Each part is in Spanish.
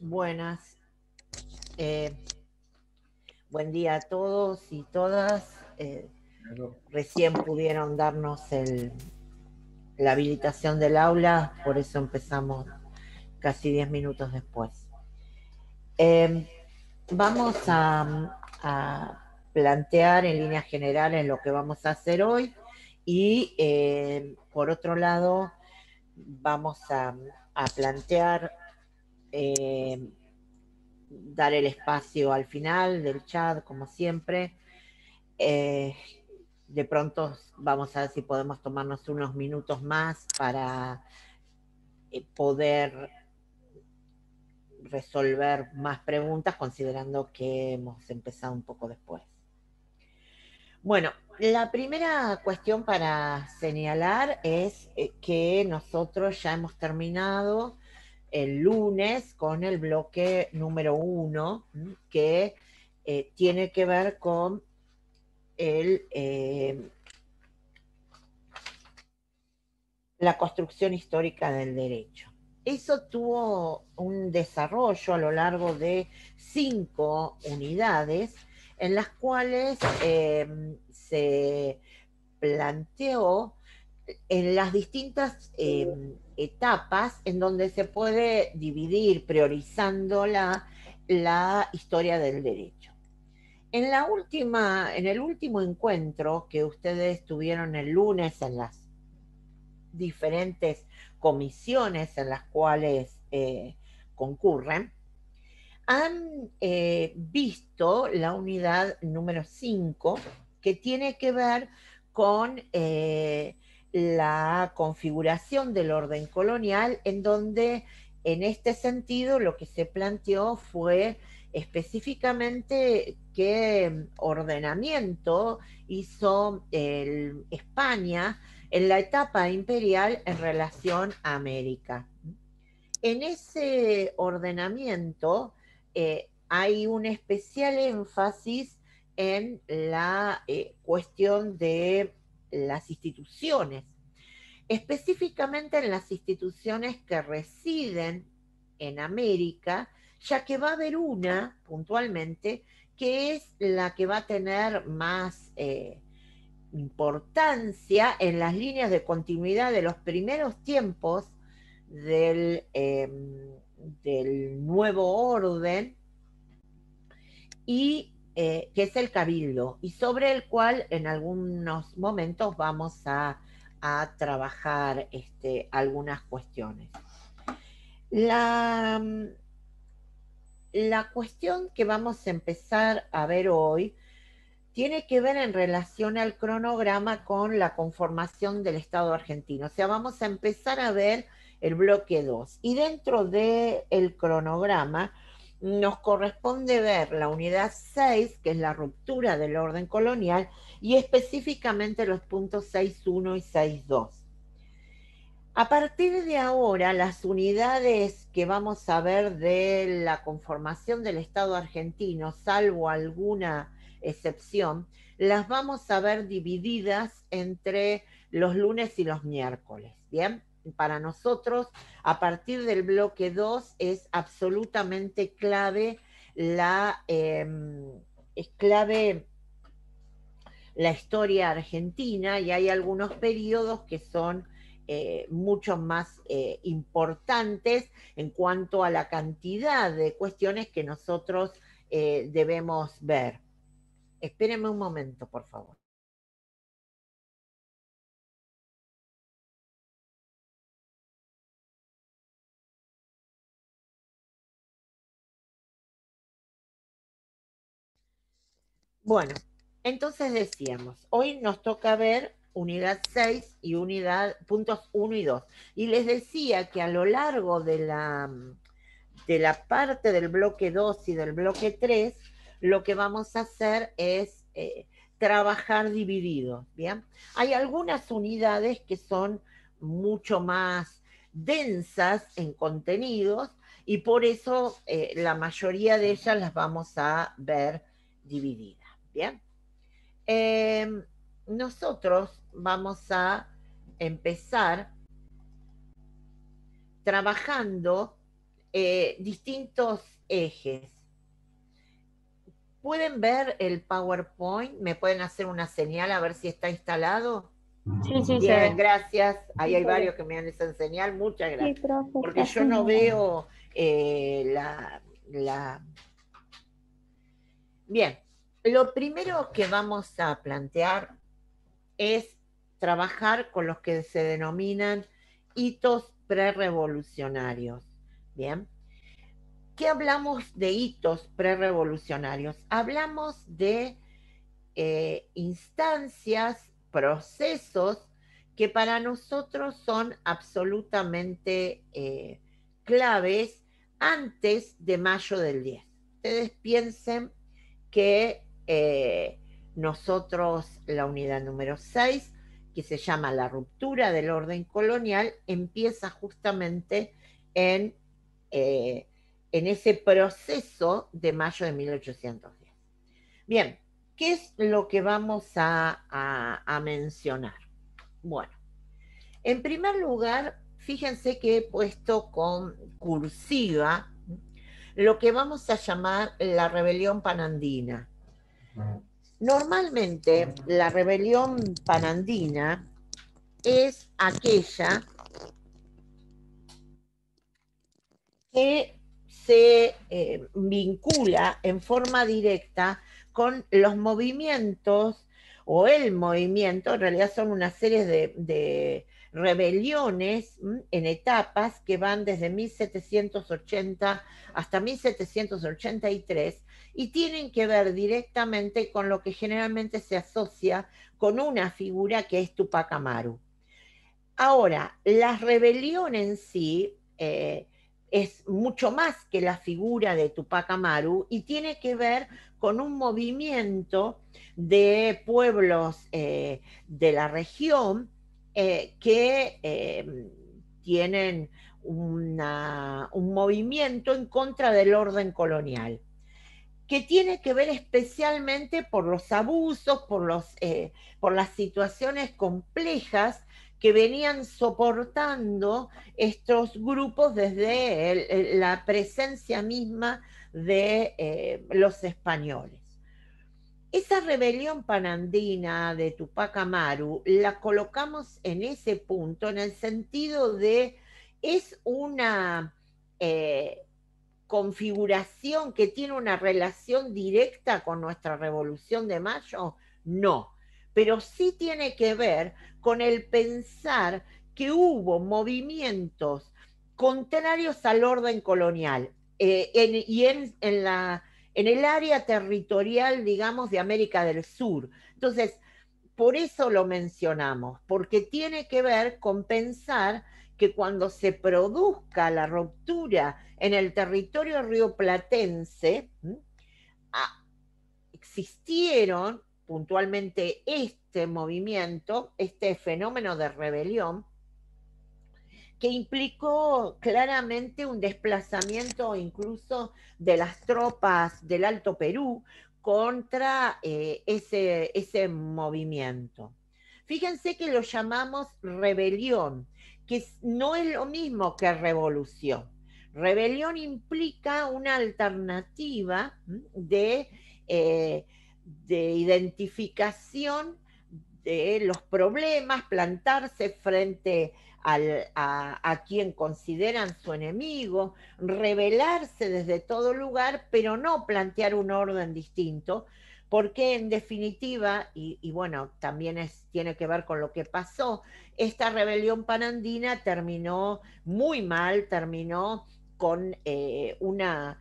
Buenas. eh, Buen día a todos y todas. Recién pudieron darnos la habilitación del aula, por eso empezamos casi 10 minutos después. Eh, Vamos a plantear en líneas generales lo que vamos a hacer hoy y por otro lado vamos a plantear eh, dar el espacio al final del chat, como siempre. Eh, de pronto vamos a ver si podemos tomarnos unos minutos más para poder resolver más preguntas, considerando que hemos empezado un poco después. Bueno, la primera cuestión para señalar es que nosotros ya hemos terminado el lunes con el bloque número 1, que tiene que ver con el, la construcción histórica del derecho. Eso tuvo un desarrollo a lo largo de 5 unidades en las cuales se planteó en las distintas etapas en donde se puede dividir priorizando la historia del derecho. En el último encuentro que ustedes tuvieron el lunes en las diferentes comisiones en las cuales concurren, han visto la unidad número 5 que tiene que ver con la configuración del orden colonial, en donde en este sentido lo que se planteó fue específicamente qué ordenamiento hizo España en la etapa imperial en relación a América. En ese ordenamiento hay un especial énfasis en la cuestión de las instituciones, específicamente en las instituciones que residen en América, ya que va a haber una puntualmente que es la que va a tener más importancia en las líneas de continuidad de los primeros tiempos del nuevo orden y que es el cabildo, y sobre el cual en algunos momentos vamos a trabajar algunas cuestiones. La, la cuestión que vamos a empezar a ver hoy tiene que ver en relación al cronograma con la conformación del Estado argentino. O sea, vamos a empezar a ver el bloque 2. Y dentro del cronograma nos corresponde ver la unidad 6, que es la ruptura del orden colonial, y específicamente los puntos 6.1 y 6.2. A partir de ahora, las unidades que vamos a ver de la conformación del Estado argentino, salvo alguna excepción, las vamos a ver divididas entre los lunes y los miércoles. Bien, para nosotros, a partir del bloque 2, es absolutamente clave es clave la historia argentina, y hay algunos periodos que son mucho más importantes en cuanto a la cantidad de cuestiones que nosotros debemos ver. Espérenme un momento, por favor. Bueno, entonces decíamos, hoy nos toca ver unidad 6 y unidad puntos 1 y 2. Y les decía que a lo largo de la parte del bloque 2 y del bloque 3, lo que vamos a hacer es trabajar divididos, ¿bien? Hay algunas unidades que son mucho más densas en contenidos y por eso la mayoría de ellas las vamos a ver divididas, ¿bien? Eh, Nosotros vamos a empezar trabajando distintos ejes. ¿Pueden ver el PowerPoint? ¿Me pueden hacer una señal a ver si está instalado? Sí, sí, se Bien, ve. gracias. Ahí Sí, hay se ve. varios que me dan esa señal. Muchas Sí, gracias. profe, Porque está yo no señalado. veo la... Bien, lo primero que vamos a plantear es trabajar con los que se denominan hitos prerevolucionarios. Bien, ¿qué hablamos de hitos prerevolucionarios? Hablamos de instancias, procesos que para nosotros son absolutamente claves antes de mayo del 10. Ustedes piensen que nosotros, la unidad número 6, que se llama la ruptura del orden colonial, empieza justamente en, eh, en ese proceso de mayo de 1810. Bien, ¿qué es lo que vamos a mencionar? Bueno, en primer lugar, fíjense que he puesto con cursiva lo que vamos a llamar la rebelión panandina. Normalmente la rebelión panandina es aquella que se vincula en forma directa con los movimientos o el movimiento, en realidad son una serie de rebeliones en etapas que van desde 1780 hasta 1783 y tienen que ver directamente con lo que generalmente se asocia con una figura que es Tupac Amaru. Ahora, la rebelión en sí es mucho más que la figura de Tupac Amaru y tiene que ver con un movimiento de pueblos de la región que tienen un movimiento en contra del orden colonial que tiene que ver especialmente por los abusos, por las situaciones complejas que venían soportando estos grupos desde la presencia misma de los españoles. Esa rebelión panandina de Tupac Amaru la colocamos en ese punto en el sentido de es una configuración que tiene una relación directa con nuestra Revolución de Mayo? No, pero sí tiene que ver con el pensar que hubo movimientos contrarios al orden colonial en el área territorial, digamos, de América del Sur. Entonces, por eso lo mencionamos, porque tiene que ver con pensar que cuando se produzca la ruptura en el territorio rioplatense, existieron puntualmente este movimiento, este fenómeno de rebelión, que implicó claramente un desplazamiento incluso de las tropas del Alto Perú contra ese movimiento. Fíjense que lo llamamos rebelión, que no es lo mismo que revolución. Rebelión implica una alternativa de identificación de los problemas, plantarse frente a quien consideran su enemigo, rebelarse desde todo lugar, pero no plantear un orden distinto, porque en definitiva, y bueno, también tiene que ver con lo que pasó, esta rebelión panandina terminó muy mal, terminó con una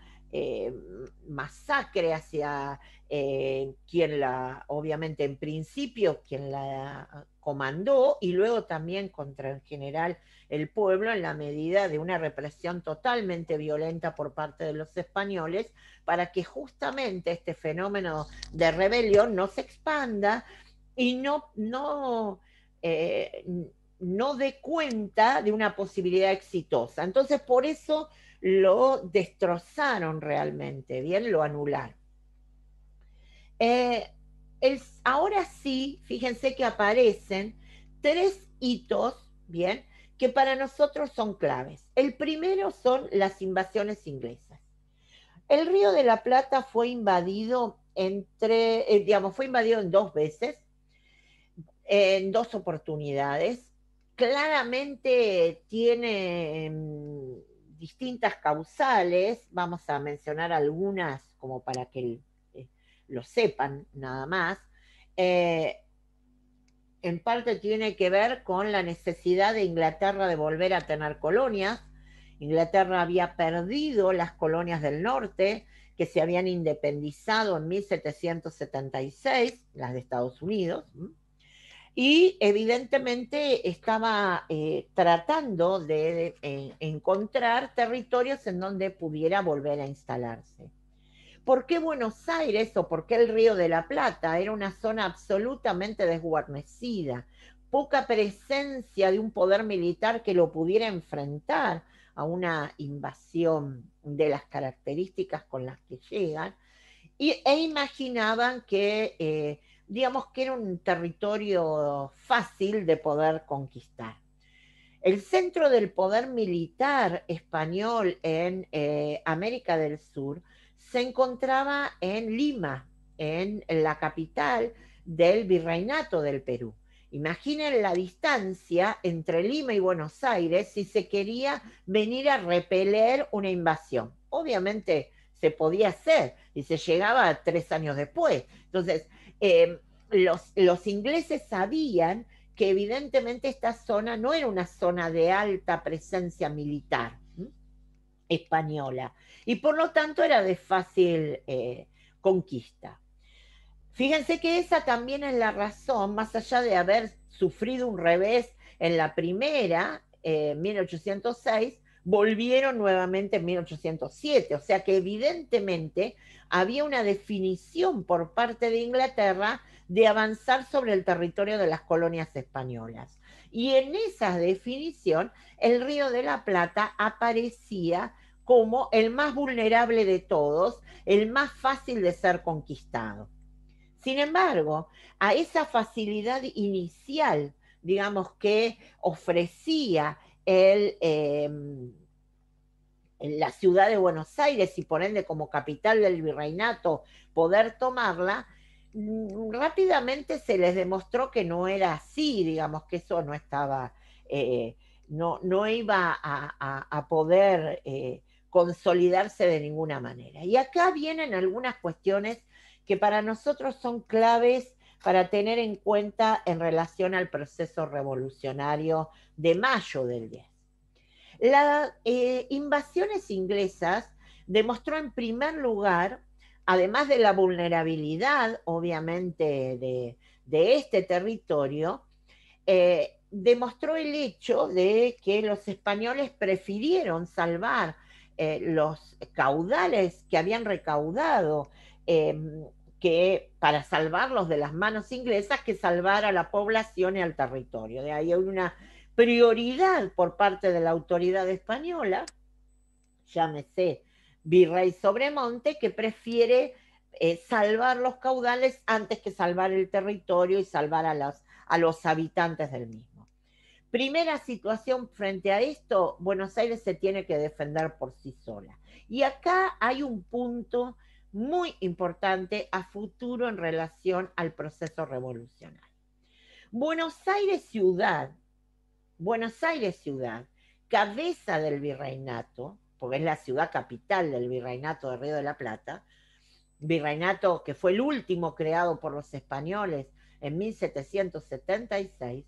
masacre hacia quien obviamente en principio, quien la comandó y luego también contra en general el pueblo en la medida de una represión totalmente violenta por parte de los españoles para que justamente este fenómeno de rebelión no se expanda y eh, no dé cuenta de una posibilidad exitosa. Entonces, por eso lo destrozaron realmente, bien, lo anularon. Eh, ahora sí, fíjense que aparecen tres hitos, ¿bien? que para nosotros son claves. El primero son las invasiones inglesas. El Río de la Plata fue invadido fue invadido en dos veces, en dos oportunidades. Claramente tiene distintas causales, vamos a mencionar algunas como para que lo sepan nada más. Eh, en parte tiene que ver con la necesidad de Inglaterra de volver a tener colonias. Inglaterra había perdido las colonias del norte que se habían independizado en 1776, las de Estados Unidos, y evidentemente estaba tratando de encontrar territorios en donde pudiera volver a instalarse. ¿Por qué Buenos Aires o por qué el Río de la Plata? Era una zona absolutamente desguarnecida, poca presencia de un poder militar que lo pudiera enfrentar a una invasión de las características con las que llegan, e imaginaban que, digamos, que era un territorio fácil de poder conquistar. El centro del poder militar español en América del Sur se encontraba en Lima, en la capital del Virreinato del Perú. Imaginen la distancia entre Lima y Buenos Aires si se quería venir a repeler una invasión. Obviamente se podía hacer y se llegaba 3 años después. Entonces, los ingleses sabían que evidentemente esta zona no era una zona de alta presencia militar española y por lo tanto era de fácil conquista. Fíjense que esa también es la razón, más allá de haber sufrido un revés en la primera, 1806, volvieron nuevamente en 1807, o sea que evidentemente había una definición por parte de Inglaterra de avanzar sobre el territorio de las colonias españolas. Y en esa definición, el Río de la Plata aparecía como el más vulnerable de todos, el más fácil de ser conquistado. Sin embargo, a esa facilidad inicial, digamos, que ofrecía la ciudad de Buenos Aires y por ende como capital del virreinato poder tomarla, rápidamente se les demostró que no era así, digamos, que eso no estaba, no iba a poder consolidarse de ninguna manera. Y acá vienen algunas cuestiones que para nosotros son claves para tener en cuenta en relación al proceso revolucionario de mayo del 10. Las invasiones inglesas demostró en primer lugar, además de la vulnerabilidad, obviamente, de este territorio, demostró el hecho de que los españoles prefirieron salvar los caudales que habían recaudado que para salvarlos de las manos inglesas que salvar a la población y al territorio. De ahí hay una prioridad por parte de la autoridad española, llámese Virrey Sobremonte, que prefiere salvar los caudales antes que salvar el territorio y salvar a los habitantes del mismo. Primera situación frente a esto, Buenos Aires se tiene que defender por sí sola. Y acá hay un punto muy importante a futuro en relación al proceso revolucionario. Buenos Aires ciudad, cabeza del virreinato, porque es la ciudad capital del virreinato de Río de la Plata, virreinato que fue el último creado por los españoles en 1776,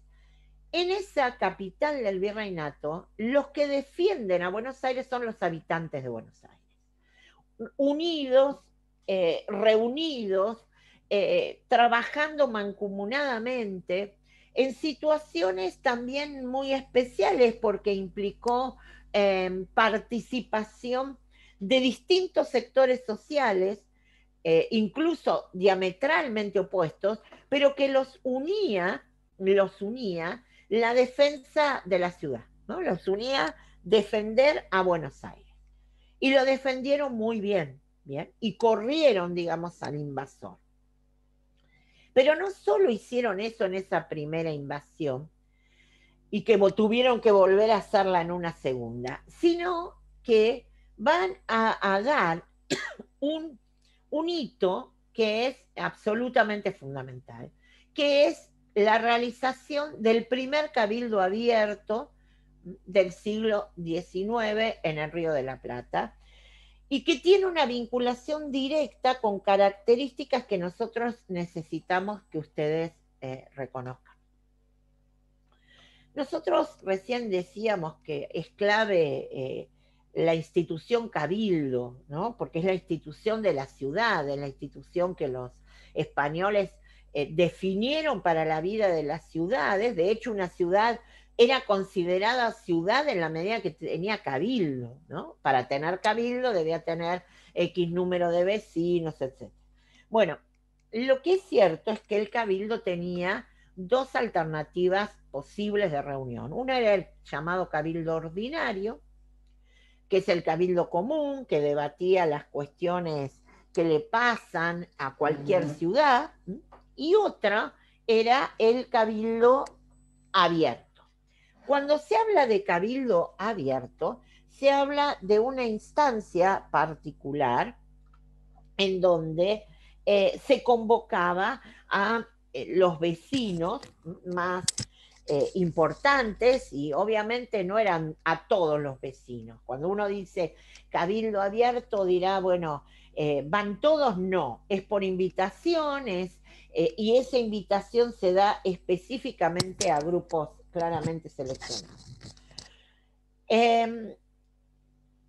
en esa capital del virreinato, los que defienden a Buenos Aires son los habitantes de Buenos Aires, unidos, reunidos, trabajando mancomunadamente en situaciones también muy especiales porque implicó participación de distintos sectores sociales, incluso diametralmente opuestos, pero que los unía la defensa de la ciudad, ¿no? Los unía defender a Buenos Aires. Y lo defendieron muy bien, ¿bien? Y corrieron, digamos, al invasor. Pero no solo hicieron eso en esa primera invasión, y que tuvieron que volver a hacerla en una segunda, sino que van a dar un, un hito que es absolutamente fundamental, que es la realización del primer cabildo abierto del siglo XIX en el Río de la Plata, y que tiene una vinculación directa con características que nosotros necesitamos que ustedes reconozcan. Nosotros recién decíamos que es clave la institución cabildo, ¿no? Porque es la institución de la ciudad, es la institución que los españoles definieron para la vida de las ciudades. De hecho, una ciudad era considerada ciudad en la medida que tenía cabildo, ¿no? Para tener cabildo debía tener X número de vecinos, etc. Bueno, lo que es cierto es que el cabildo tenía dos alternativas posibles de reunión. Una era el llamado cabildo ordinario, que es el cabildo común, que debatía las cuestiones que le pasan a cualquier ciudad, y otra era el cabildo abierto. Cuando se habla de cabildo abierto, se habla de una instancia particular en donde se convocaba a los vecinos más importantes, y obviamente no eran a todos los vecinos. Cuando uno dice cabildo abierto dirá, bueno, van todos, no, es por invitaciones, y esa invitación se da específicamente a grupos claramente seleccionados.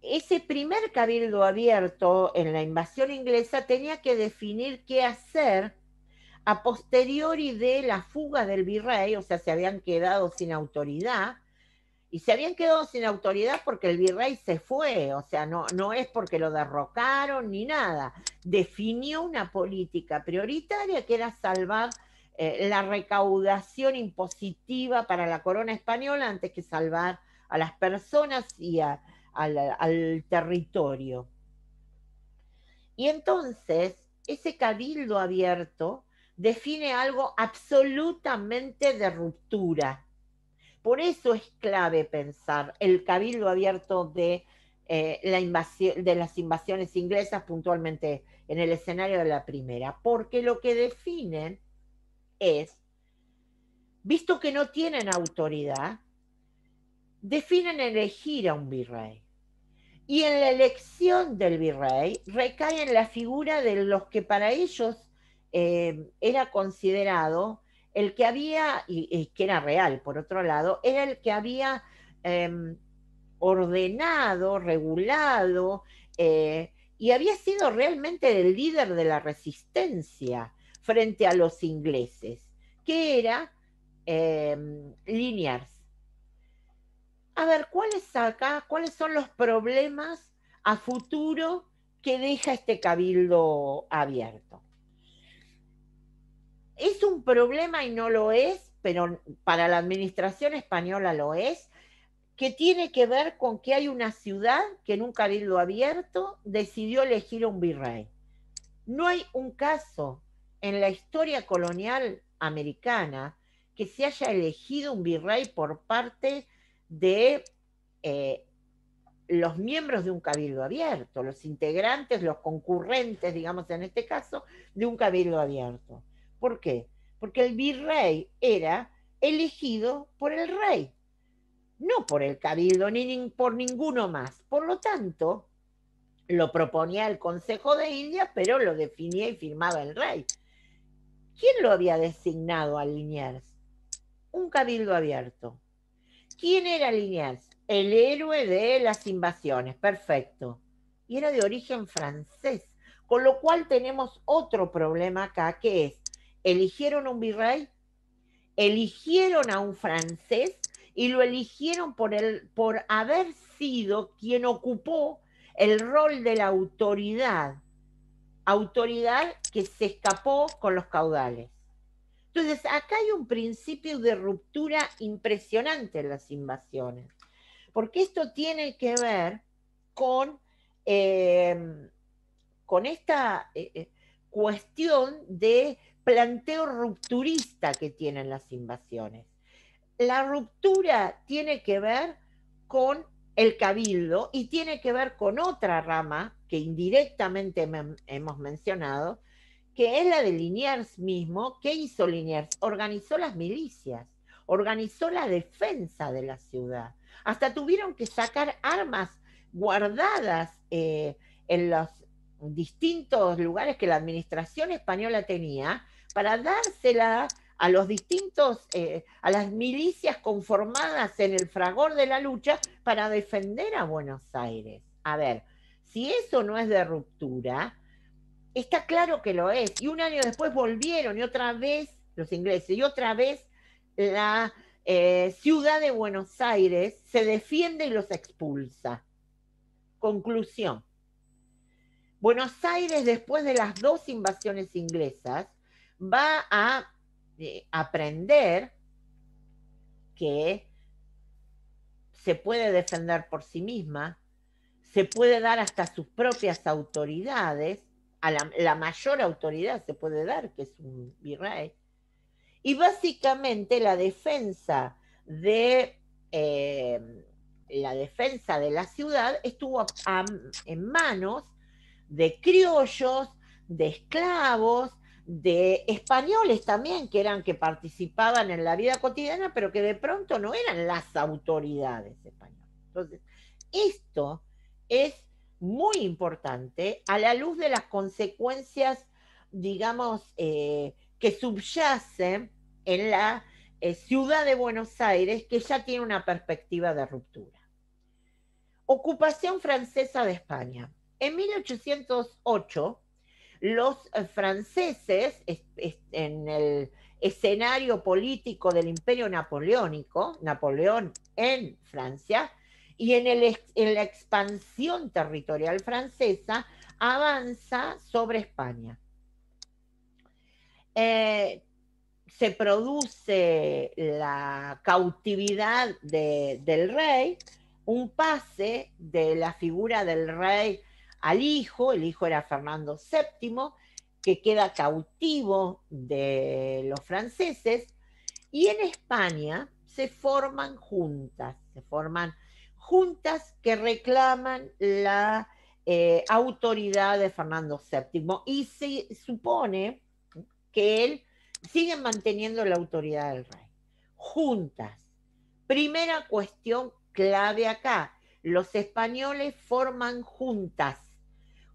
Ese primer cabildo abierto en la invasión inglesa tenía que definir qué hacer a posteriori de la fuga del virrey, o sea, se habían quedado sin autoridad, y se habían quedado sin autoridad porque el virrey se fue, o sea, no es porque lo derrocaron ni nada, definió una política prioritaria que era salvar la recaudación impositiva para la corona española antes que salvar a las personas y al territorio. Y entonces, ese cabildo abierto define algo absolutamente de ruptura. Por eso es clave pensar el cabildo abierto de las invasiones inglesas, puntualmente en el escenario de la primera, porque lo que definen es, visto que no tienen autoridad, definen elegir a un virrey. Y en la elección del virrey recae en la figura de los que para ellos era considerado el que había, y que era real por otro lado, era el que había ordenado, regulado, y había sido realmente el líder de la resistencia frente a los ingleses, que era Liniers. A ver, cuáles son los problemas a futuro que deja este cabildo abierto? Es un problema y no lo es, pero para la administración española lo es, que tiene que ver con que hay una ciudad que en un cabildo abierto decidió elegir a un virrey. No hay un caso en la historia colonial americana que se haya elegido un virrey por parte de los miembros de un cabildo abierto, los integrantes, los concurrentes, digamos en este caso, de un cabildo abierto. ¿Por qué? Porque el virrey era elegido por el rey, no por el cabildo ni por ninguno más. Por lo tanto, lo proponía el Consejo de Indias, pero lo definía y firmaba el rey. ¿Quién lo había designado a Liniers? Un cabildo abierto. ¿Quién era Liniers? El héroe de las invasiones, perfecto. Y era de origen francés, con lo cual tenemos otro problema acá, que es, eligieron un virrey, eligieron a un francés, y lo eligieron por haber sido quien ocupó el rol de la autoridad que se escapó con los caudales. Entonces, acá hay un principio de ruptura impresionante en las invasiones, porque esto tiene que ver con, eh, con esta cuestión de planteo rupturista que tienen las invasiones. La ruptura tiene que ver con el cabildo y tiene que ver con otra rama que indirectamente hemos mencionado, que es la de Liniers mismo. ¿Qué hizo Liniers? Organizó las milicias, organizó la defensa de la ciudad. Hasta tuvieron que sacar armas guardadas en los distintos lugares que la administración española tenía para dársela a los distintos, a las milicias conformadas en el fragor de la lucha para defender a Buenos Aires. A ver, si eso no es de ruptura, está claro que lo es. Y un año después volvieron y otra vez los ingleses y otra vez la ciudad de Buenos Aires se defiende y los expulsa. Conclusión. Buenos Aires, después de las dos invasiones inglesas, va a aprender que se puede defender por sí misma, se puede dar hasta sus propias autoridades, a la mayor autoridad se puede dar, que es un virrey, y básicamente eh, la defensa de la ciudad estuvo en manos de criollos, de esclavos, de españoles también, que participaban en la vida cotidiana, pero que de pronto no eran las autoridades españolas. Entonces, esto es muy importante a la luz de las consecuencias, digamos, que subyacen en la ciudad de Buenos Aires, que ya tiene una perspectiva de ruptura. Ocupación francesa de España. En 1808, los franceses, en el escenario político del imperio napoleónico, Napoleón en Francia, y en la expansión territorial francesa, avanza sobre España. Se produce la cautividad del rey, un pase de la figura del rey al hijo, el hijo era Fernando VII, que queda cautivo de los franceses, y en España se forman juntas que reclaman la autoridad de Fernando VII, y se supone que él sigue manteniendo la autoridad del rey. Juntas. Primera cuestión clave acá. Los españoles forman juntas.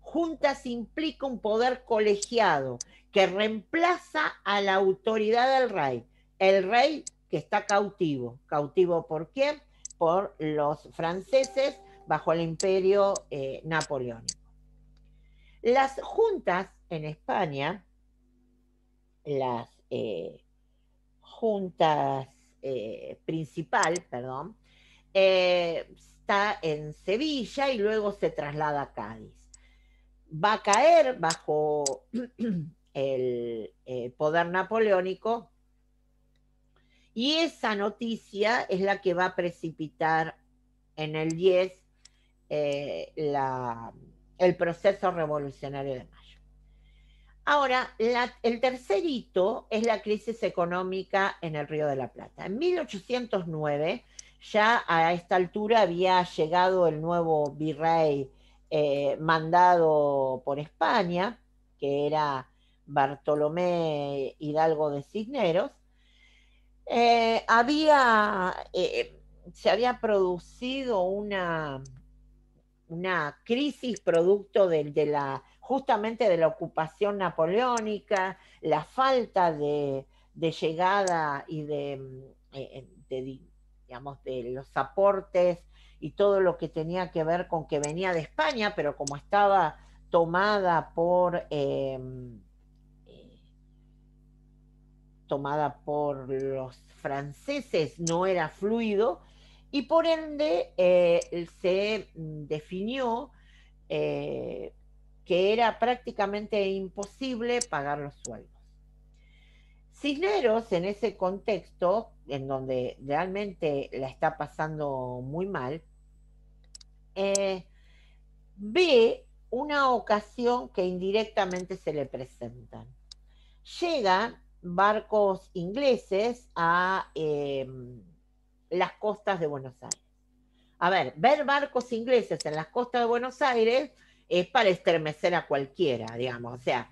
Juntas implica un poder colegiado que reemplaza a la autoridad del rey. El rey que está cautivo. ¿Cautivo por quién? Por los franceses bajo el imperio napoleónico. Las juntas en España, las juntas principal, perdón, está en Sevilla y luego se traslada a Cádiz. Va a caer bajo el poder napoleónico, y esa noticia es la que va a precipitar en el 10 el proceso revolucionario de mayo. Ahora, el tercer hito es la crisis económica en el Río de la Plata. En 1809, ya a esta altura había llegado el nuevo virrey mandado por España, que era Bartolomé Hidalgo de Cisneros. Se había producido una crisis producto justamente de la ocupación napoleónica, la falta de llegada y digamos, de los aportes y todo lo que tenía que ver con que venía de España, pero como estaba tomada por los franceses, no era fluido, y por ende se definió que era prácticamente imposible pagar los sueldos. Cisneros, en ese contexto, en donde realmente la está pasando muy mal, ve una ocasión que indirectamente se le presentan. Llegan barcos ingleses las costas de Buenos Aires. A ver, ver barcos ingleses en las costas de Buenos Aires es para estremecer a cualquiera, digamos. O sea,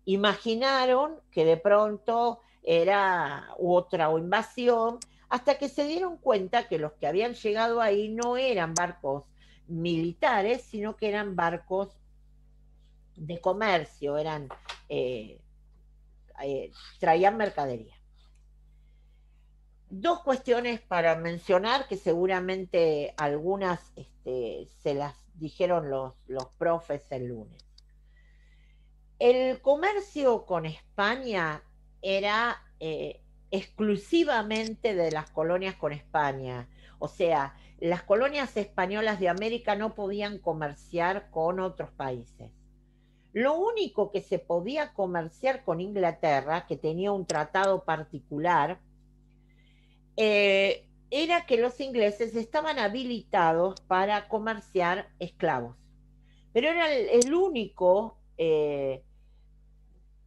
imaginaron que de pronto era otra invasión, hasta que se dieron cuenta que los que habían llegado ahí no eran barcos militares, sino que eran barcos de comercio, eh, traían mercadería. Dos cuestiones para mencionar que seguramente algunas se las dijeron los profes el lunes. El comercio con España era exclusivamente de las colonias con España. O sea, las colonias españolas de América no podían comerciar con otros países. Lo único que se podía comerciar con Inglaterra, que tenía un tratado particular, era que los ingleses estaban habilitados para comerciar esclavos. Pero era el único,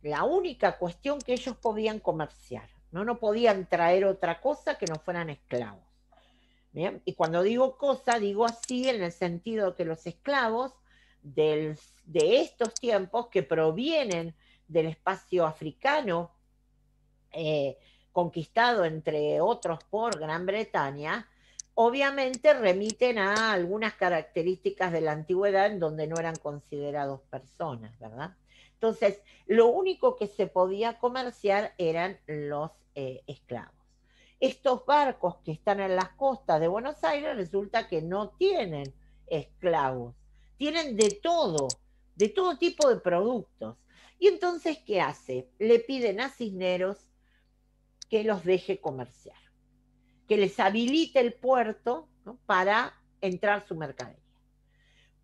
la única cuestión que ellos podían comerciar. ¿No? No podían traer otra cosa que no fueran esclavos. ¿Bien? Y cuando digo cosa, digo así en el sentido que los esclavos de estos tiempos que provienen del espacio africano, conquistado entre otros por Gran Bretaña, obviamente remiten a algunas características de la antigüedad en donde no eran considerados personas, ¿verdad? Entonces, lo único que se podía comerciar eran los esclavos. Estos barcos que están en las costas de Buenos Aires resulta que no tienen esclavos, tienen de todo tipo de productos. Y entonces, ¿qué hace? Le piden a Cisneros que los deje comerciar, que les habilite el puerto, ¿no? Para entrar su mercadería.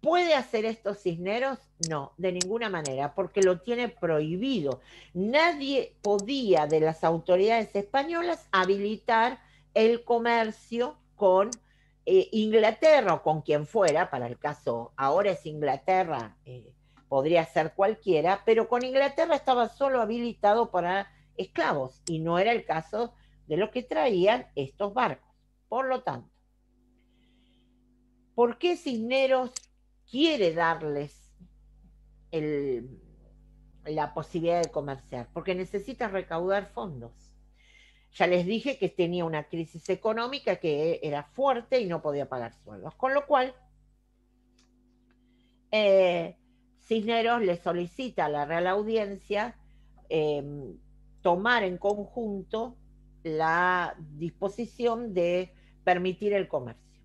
¿Puede hacer esto Cisneros? No, de ninguna manera, porque lo tiene prohibido. Nadie podía de las autoridades españolas habilitar el comercio con Inglaterra o con quien fuera, para el caso, ahora es Inglaterra, podría ser cualquiera, pero con Inglaterra estaba solo habilitado para esclavos y no era el caso de lo que traían estos barcos. Por lo tanto, ¿por qué Cisneros quiere darles el, la posibilidad de comerciar? Porque necesita recaudar fondos. Ya les dije que tenía una crisis económica que era fuerte y no podía pagar sueldos. Con lo cual, Cisneros le solicita a la Real Audiencia eh, tomar en conjunto la disposición de permitir el comercio.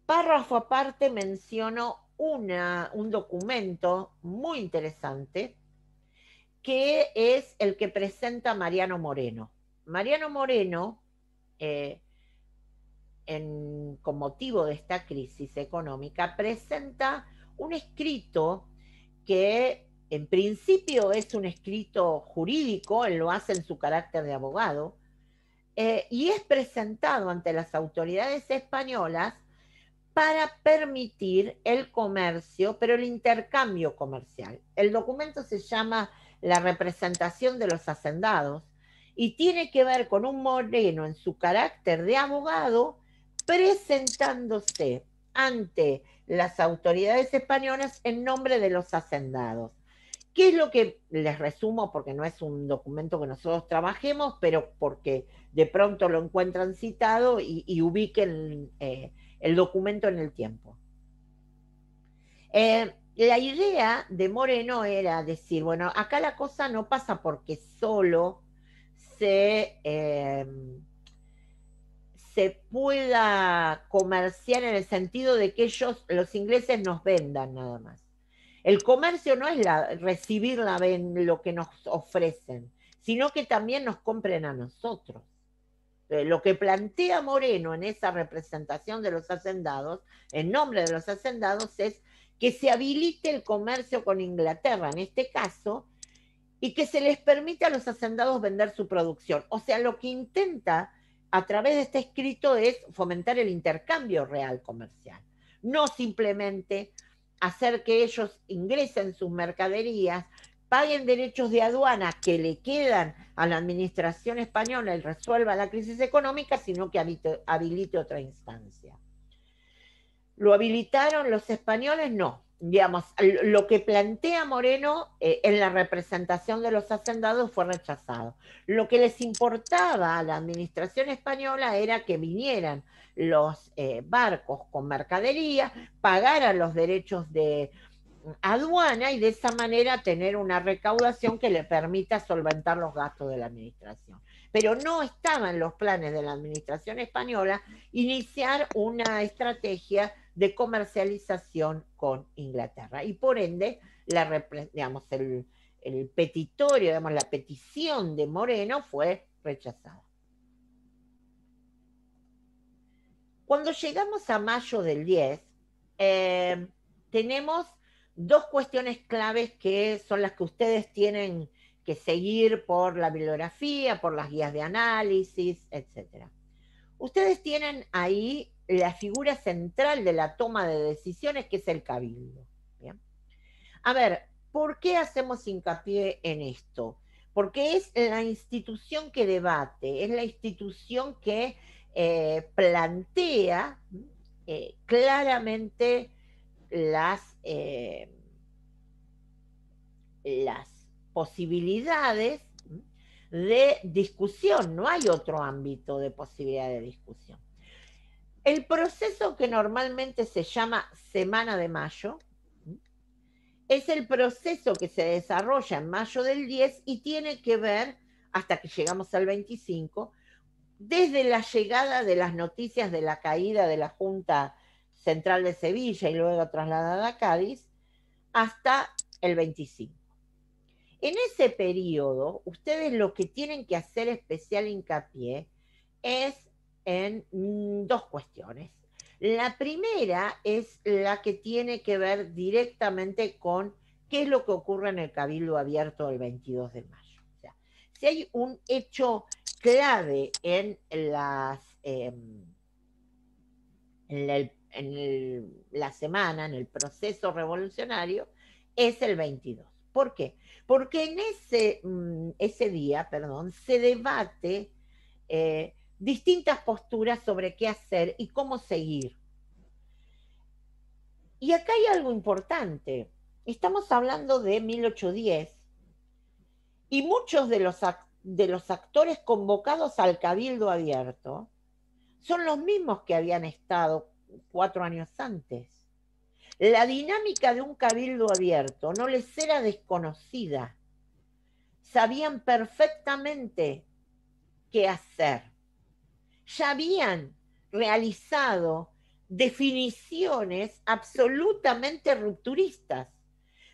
Párrafo aparte menciono un documento muy interesante que es el que presenta Mariano Moreno. Mariano Moreno, con motivo de esta crisis económica, presenta un escrito que en principio es un escrito jurídico, él lo hace en su carácter de abogado, y es presentado ante las autoridades españolas para permitir el comercio, pero el intercambio comercial. El documento se llama La representación de los hacendados y tiene que ver con un Moreno en su carácter de abogado presentándose ante las autoridades españolas en nombre de los hacendados. ¿Qué es lo que les resumo? Porque no es un documento que nosotros trabajemos, pero porque de pronto lo encuentran citado y ubiquen el documento en el tiempo. La idea de Moreno era decir, bueno, acá la cosa no pasa porque solo se pueda comerciar en el sentido de que ellos, los ingleses, nos vendan nada más. El comercio no es recibir lo que nos ofrecen, sino que también nos compren a nosotros. Lo que plantea Moreno en esa representación de los hacendados, en nombre de los hacendados, es que se habilite el comercio con Inglaterra, en este caso, y que se les permita a los hacendados vender su producción. O sea, lo que intenta a través de este escrito es fomentar el intercambio real comercial, no simplemente hacer que ellos ingresen sus mercaderías, paguen derechos de aduana que le quedan a la administración española y resuelva la crisis económica, sino que habilite otra instancia. ¿Lo habilitaron los españoles? No. Digamos, lo que plantea Moreno en la representación de los hacendados fue rechazado. Lo que les importaba a la administración española era que vinieran los barcos con mercadería, pagaran los derechos de aduana y de esa manera tener una recaudación que le permita solventar los gastos de la administración. Pero no estaba en los planes de la administración española iniciar una estrategia de comercialización con Inglaterra. Y por ende, digamos, el petitorio, digamos, la petición de Moreno fue rechazada. Cuando llegamos a mayo del 10, tenemos dos cuestiones claves que son las que ustedes tienen que seguir por la bibliografía, por las guías de análisis, etc. Ustedes tienen ahí la figura central de la toma de decisiones, que es el cabildo. ¿Bien? A ver, ¿por qué hacemos hincapié en esto? Porque es la institución que debate, es la institución que plantea claramente las posibilidades de discusión, no hay otro ámbito de posibilidad de discusión. El proceso que normalmente se llama Semana de Mayo es el proceso que se desarrolla en mayo del 10 y tiene que ver, hasta que llegamos al 25, desde la llegada de las noticias de la caída de la Junta Central de Sevilla y luego trasladada a Cádiz, hasta el 25. En ese periodo, ustedes lo que tienen que hacer especial hincapié es en dos cuestiones. La primera es la que tiene que ver directamente con qué es lo que ocurre en el Cabildo Abierto del 22 de mayo. O sea, si hay un hecho clave en la semana, en el proceso revolucionario, es el 22. ¿Por qué? Porque en ese día, se debate distintas posturas sobre qué hacer y cómo seguir. Y acá hay algo importante. Estamos hablando de 1810 y muchos de los actores convocados al Cabildo Abierto son los mismos que habían estado 4 años antes. La dinámica de un cabildo abierto no les era desconocida. Sabían perfectamente qué hacer. Ya habían realizado definiciones absolutamente rupturistas.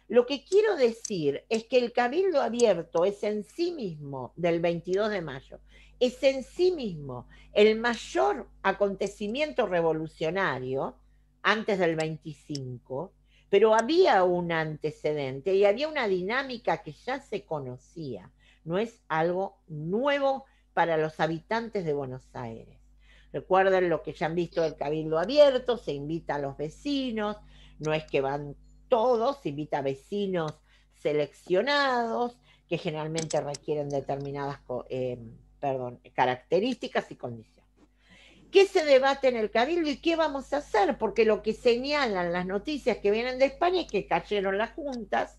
Lo que quiero decir es que el cabildo abierto es en sí mismo, del 22 de mayo, es en sí mismo el mayor acontecimiento revolucionario antes del 25, pero había un antecedente y había una dinámica que ya se conocía. No es algo nuevo para los habitantes de Buenos Aires. Recuerden lo que ya han visto del cabildo abierto, se invita a los vecinos, no es que van todos, se invita a vecinos seleccionados que generalmente requieren determinadas características y condiciones. ¿Qué se debate en el cabildo y qué vamos a hacer? Porque lo que señalan las noticias que vienen de España es que cayeron las juntas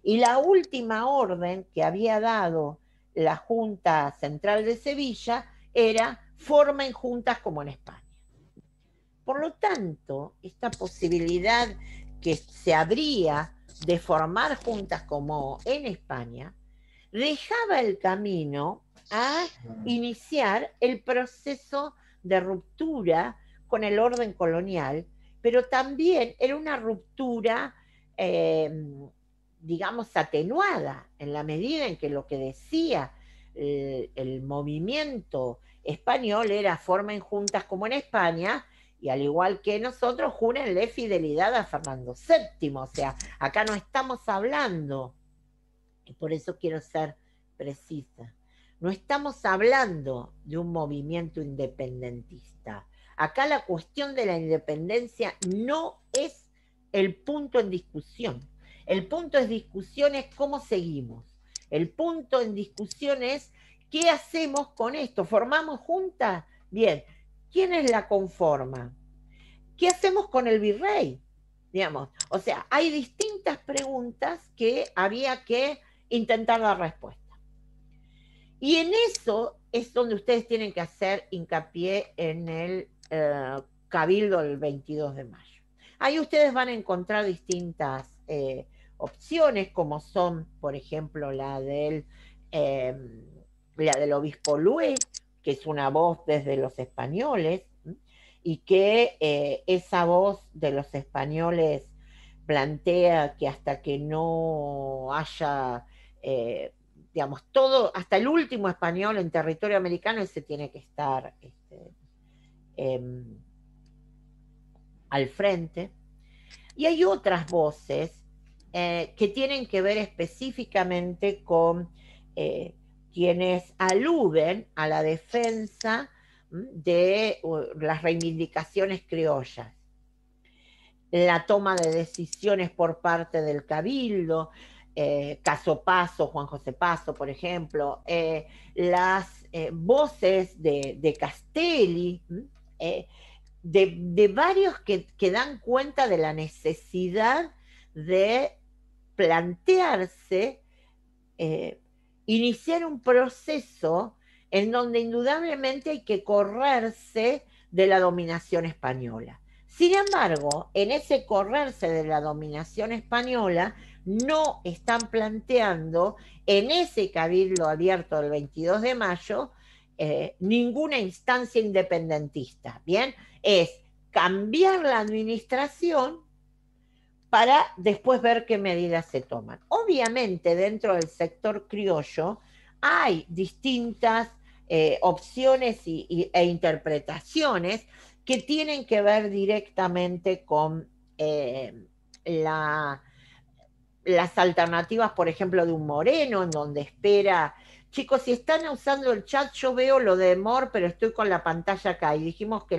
y la última orden que había dado la Junta Central de Sevilla era formen juntas como en España. Por lo tanto, esta posibilidad que se abría de formar juntas como en España dejaba el camino a iniciar el proceso de ruptura con el orden colonial, pero también era una ruptura, digamos, atenuada, en la medida en que lo que decía el movimiento español era formen juntas como en España, y al igual que nosotros, júrenle fidelidad a Fernando VII. O sea, acá no estamos hablando, y por eso quiero ser precisa, no estamos hablando de un movimiento independentista. Acá la cuestión de la independencia no es el punto en discusión. El punto de discusión es cómo seguimos. El punto en discusión es, ¿qué hacemos con esto? ¿Formamos junta? Bien, ¿quiénes la conforman? ¿Qué hacemos con el virrey? Digamos, o sea, hay distintas preguntas que había que intentar dar respuesta. Y en eso es donde ustedes tienen que hacer hincapié en el cabildo del 22 de mayo. Ahí ustedes van a encontrar distintas opciones, como son, por ejemplo, eh, la del obispo Luis, que es una voz desde los españoles, y que esa voz de los españoles plantea que hasta que no haya, digamos, todo, hasta el último español en territorio americano, ese tiene que estar eh, al frente. Y hay otras voces que tienen que ver específicamente con quienes aluden a la defensa de las reivindicaciones criollas, la toma de decisiones por parte del cabildo, Caso Paso, Juan José Paso, por ejemplo, las voces de Castelli, de varios que dan cuenta de la necesidad de plantearse, iniciar un proceso en donde indudablemente hay que correrse de la dominación española. Sin embargo, en ese correrse de la dominación española, no están planteando en ese cabildo abierto del 22 de mayo ninguna instancia independentista. Bien, es cambiar la administración para después ver qué medidas se toman. Obviamente, dentro del sector criollo hay distintas opciones e interpretaciones que tienen que ver directamente con la, las alternativas, por ejemplo, de un Moreno, en donde espera. Chicos, si están usando el chat, yo veo lo de Mor, pero estoy con la pantalla acá. Y dijimos que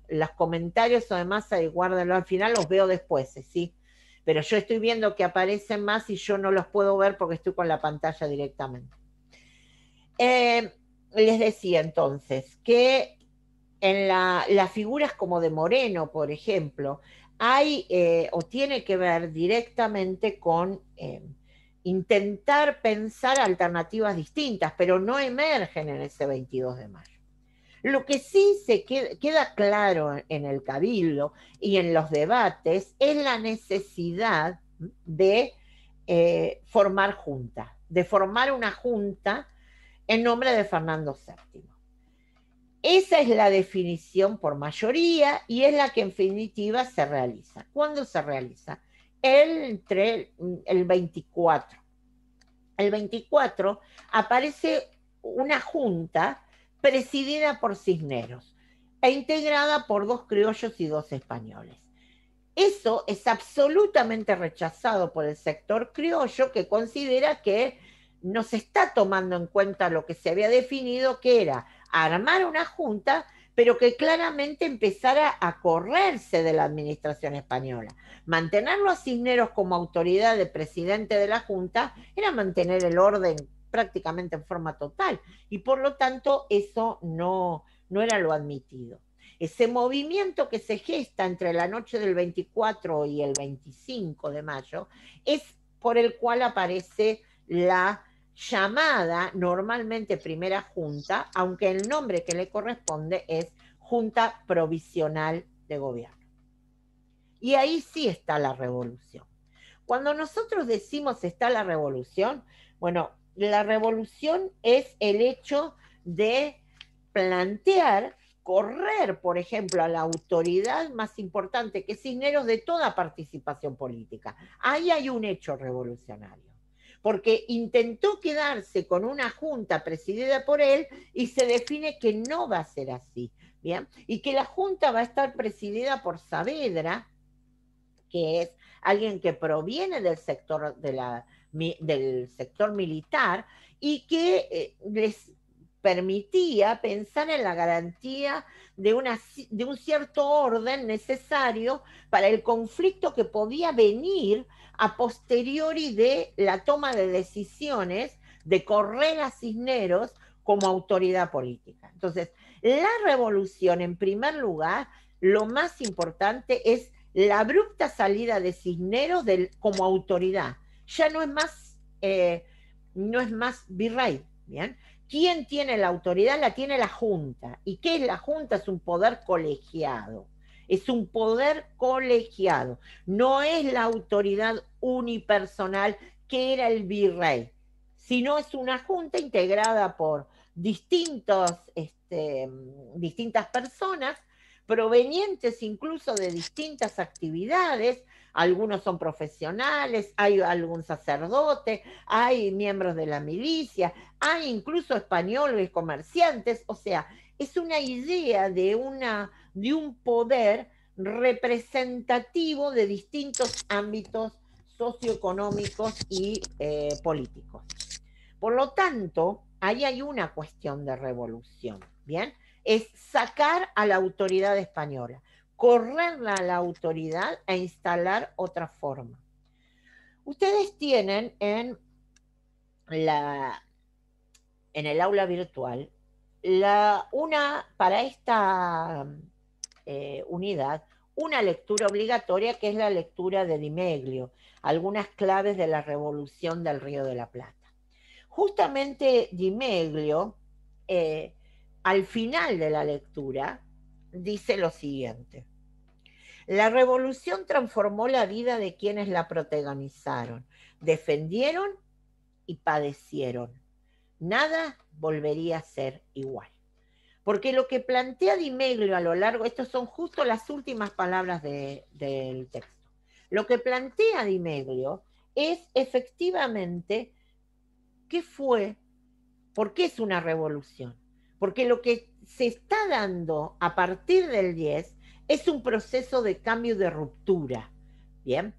los comentarios o demás, guárdenlo al final, los veo después, ¿sí? Pero yo estoy viendo que aparecen más y yo no los puedo ver porque estoy con la pantalla directamente. Les decía entonces que en las figuras como de Moreno, por ejemplo, hay o tiene que ver directamente con intentar pensar alternativas distintas, pero no emergen en ese 22 de mayo. Lo que sí se queda claro en el cabildo y en los debates es la necesidad de formar junta, de formar una junta en nombre de Fernando VII. Esa es la definición por mayoría y es la que en definitiva se realiza. ¿Cuándo se realiza? Entre el 24. El 24 aparece una junta presidida por Cisneros e integrada por 2 criollos y 2 españoles. Eso es absolutamente rechazado por el sector criollo, que considera que no se está tomando en cuenta lo que se había definido, que era armar una junta, pero que claramente empezara a correrse de la administración española. Mantenerlo a Cisneros como autoridad de presidente de la junta era mantener el orden prácticamente en forma total, y por lo tanto eso no era lo admitido. Ese movimiento que se gesta entre la noche del 24 y el 25 de mayo es por el cual aparece la llamada normalmente primera junta, aunque el nombre que le corresponde es Junta Provisional de Gobierno. Y ahí sí está la revolución. Cuando nosotros decimos está la revolución, bueno, la revolución es el hecho de plantear correr, por ejemplo, a la autoridad más importante que Cisneros de toda participación política. Ahí hay un hecho revolucionario, porque intentó quedarse con una junta presidida por él y se define que no va a ser así, ¿bien? Y que la junta va a estar presidida por Saavedra, que es alguien que proviene del sector, del sector militar y que les permitía pensar en la garantía de un cierto orden necesario para el conflicto que podía venir a posteriori de la toma de decisiones de correr a Cisneros como autoridad política. Entonces, la revolución, en primer lugar, lo más importante es la abrupta salida de Cisneros como autoridad. Ya no es más virrey, ¿bien? ¿Quién tiene la autoridad? La tiene la Junta. ¿Y qué es la Junta? Es un poder colegiado. Es un poder colegiado. No es la autoridad unipersonal que era el virrey, sino es una junta integrada por distintas personas provenientes incluso de distintas actividades. Algunos son profesionales, hay algún sacerdote, hay miembros de la milicia, hay incluso españoles comerciantes. O sea, es una idea de un poder representativo de distintos ámbitos socioeconómicos y políticos. Por lo tanto, ahí hay una cuestión de revolución, ¿bien? Es sacar a la autoridad española, correrla a la autoridad e instalar otra forma. Ustedes tienen en el aula virtual para esta unidad, una lectura obligatoria que es la lectura de Di Meglio, algunas claves de la revolución del Río de la Plata. Justamente Di Meglio, al final de la lectura, dice lo siguiente: la revolución transformó la vida de quienes la protagonizaron, defendieron y padecieron. Nada volvería a ser igual. Porque lo que plantea Di Meglio a lo largo, estas son justo las últimas palabras del texto, lo que plantea Di Meglio es efectivamente qué fue, por qué es una revolución. Porque lo que se está dando a partir del 10 es un proceso de cambio, de ruptura. Bien,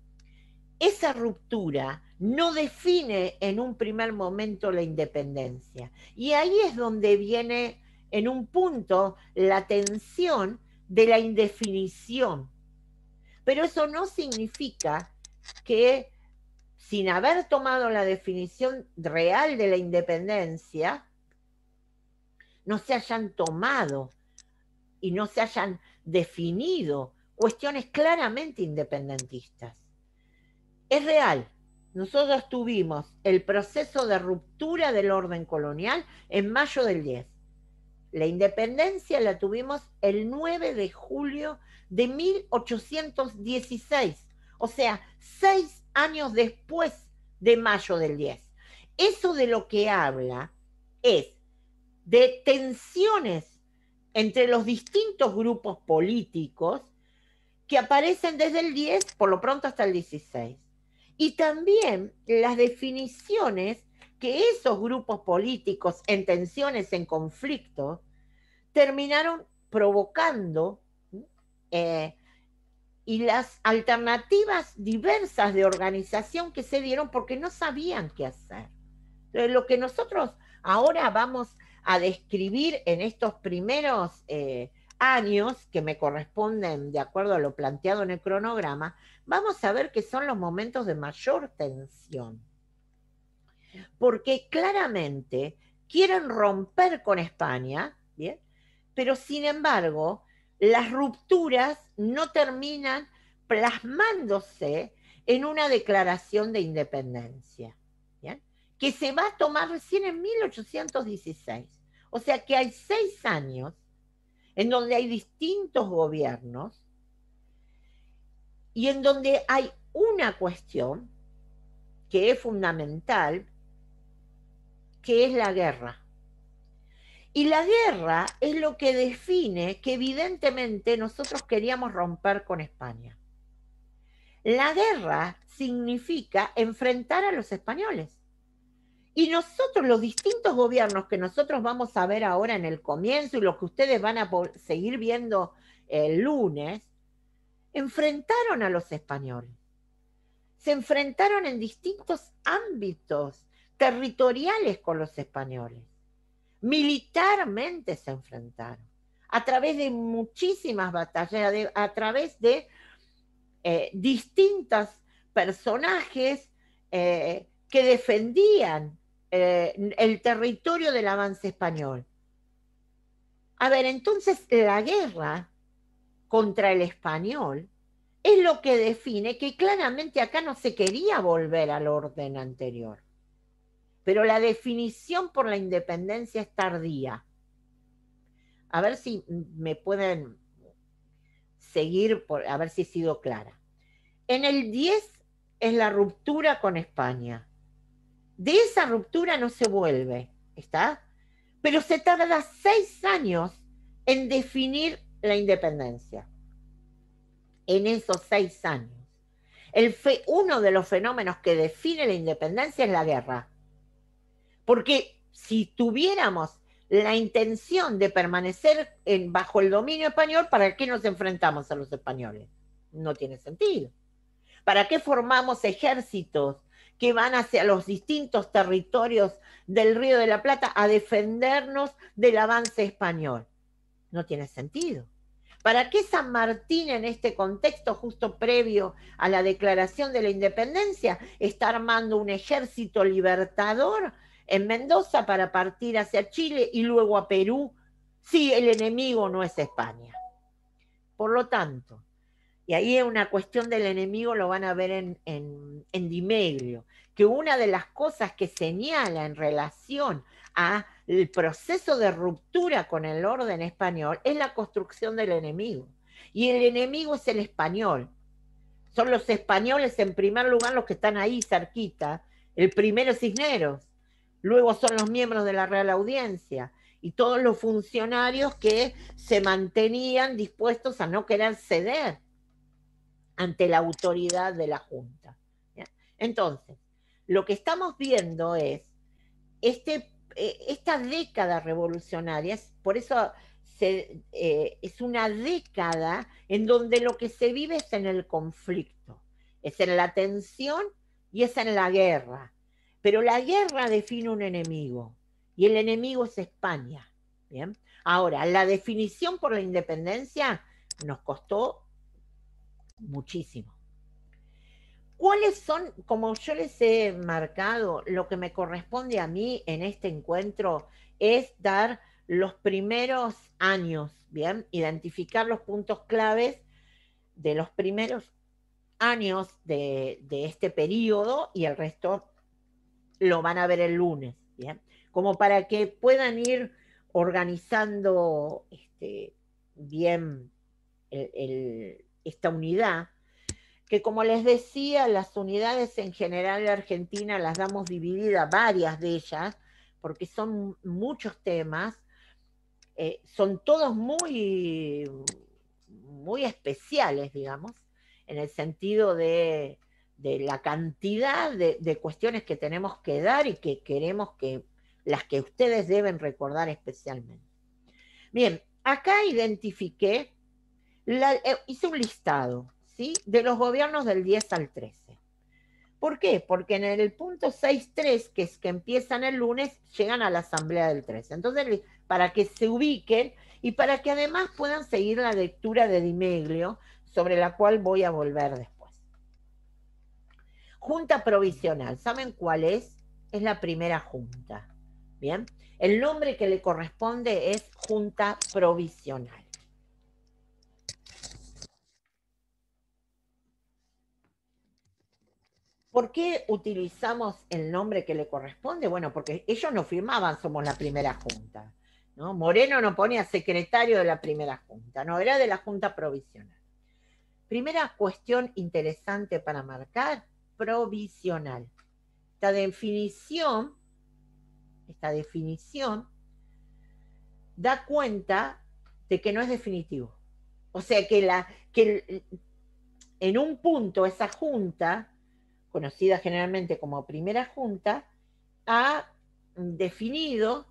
esa ruptura no define en un primer momento la independencia. Y ahí es donde viene en un punto la tensión de la indefinición. Pero eso no significa que, sin haber tomado la definición real de la independencia, no se hayan tomado y no se hayan definido cuestiones claramente independentistas. Es real. Nosotros tuvimos el proceso de ruptura del orden colonial en mayo del 10. La independencia la tuvimos el 9 de julio de 1816, o sea, 6 años después de mayo del 10. Eso de lo que habla es de tensiones entre los distintos grupos políticos que aparecen desde el 10, por lo pronto hasta el 16. Y también las definiciones que esos grupos políticos en tensiones, en conflicto, terminaron provocando, y las alternativas diversas de organización que se dieron porque no sabían qué hacer. Entonces, lo que nosotros ahora vamos a describir en estos primeros años que me corresponden de acuerdo a lo planteado en el cronograma, vamos a ver que son los momentos de mayor tensión. Porque claramente quieren romper con España, ¿bien? Pero sin embargo, las rupturas no terminan plasmándose en una declaración de independencia, ¿bien? Que se va a tomar recién en 1816. O sea que hay 6 años en donde hay distintos gobiernos y en donde hay una cuestión que es fundamental, que es la guerra. Y la guerra es lo que define que evidentemente nosotros queríamos romper con España. La guerra significa enfrentar a los españoles. Y nosotros, los distintos gobiernos que nosotros vamos a ver ahora en el comienzo y lo que ustedes van a seguir viendo el lunes, enfrentaron a los españoles. Se enfrentaron en distintos ámbitos territoriales con los españoles. Militarmente se enfrentaron a través de muchísimas batallas, a través de distintos personajes que defendían el territorio del avance español. A ver, entonces la guerra contra el español es lo que define que claramente acá no se quería volver al orden anterior. Pero la definición por la independencia es tardía. A ver si me pueden seguir, a ver si he sido clara. En el 10 es la ruptura con España. De esa ruptura no se vuelve, ¿está? Pero se tarda 6 años en definir la independencia. En esos 6 años. Uno de los fenómenos que define la independencia es la guerra. Porque si tuviéramos la intención de permanecer bajo el dominio español, ¿para qué nos enfrentamos a los españoles? No tiene sentido. ¿Para qué formamos ejércitos que van hacia los distintos territorios del Río de la Plata a defendernos del avance español? No tiene sentido. ¿Para qué San Martín en este contexto justo previo a la declaración de la independencia está armando un ejército libertador en Mendoza para partir hacia Chile y luego a Perú si el enemigo no es España? Por lo tanto, y ahí es una cuestión del enemigo, lo van a ver en Di Meglio, que una de las cosas que señala en relación al proceso de ruptura con el orden español es la construcción del enemigo. Y el enemigo es el español. Son los españoles en primer lugar los que están ahí cerquita. El primero es Cisneros, luego son los miembros de la Real Audiencia y todos los funcionarios que se mantenían dispuestos a no querer ceder ante la autoridad de la Junta. ¿Ya? Entonces, lo que estamos viendo es esta década revolucionaria, por eso es una década en donde lo que se vive es en el conflicto, es en la tensión y es en la guerra. Pero la guerra define un enemigo y el enemigo es España. ¿Bien? Ahora, la definición por la independencia nos costó muchísimo. ¿Cuáles son, como yo les he marcado, lo que me corresponde a mí en este encuentro es dar los primeros años, ¿bien? Identificar los puntos claves de los primeros años de este periodo y el resto lo van a ver el lunes, ¿bien? Como para que puedan ir organizando bien esta unidad, que como les decía, las unidades en general de Argentina las damos divididas, varias de ellas, porque son muchos temas, son todos muy, muy especiales, digamos, en el sentido de la cantidad de cuestiones que tenemos que dar y que queremos que las que ustedes deben recordar especialmente. Bien, acá identifiqué, hice un listado, ¿sí?, de los gobiernos del 10 al 13. ¿Por qué? Porque en el punto 6.3, que es que empiezan el lunes, llegan a la asamblea del 13. Entonces, para que se ubiquen y para que además puedan seguir la lectura de Di Meglio, sobre la cual voy a volver después. Junta provisional, ¿saben cuál es? Es la primera junta. Bien, el nombre que le corresponde es Junta Provisional. ¿Por qué utilizamos el nombre que le corresponde? Bueno, porque ellos no firmaban somos la primera junta, ¿no? Moreno no ponía secretario de la primera junta, no, era de la Junta Provisional. Primera cuestión interesante para marcar, provisional. Esta definición da cuenta de que no es definitivo. O sea, que en un punto esa junta, conocida generalmente como primera junta, ha definido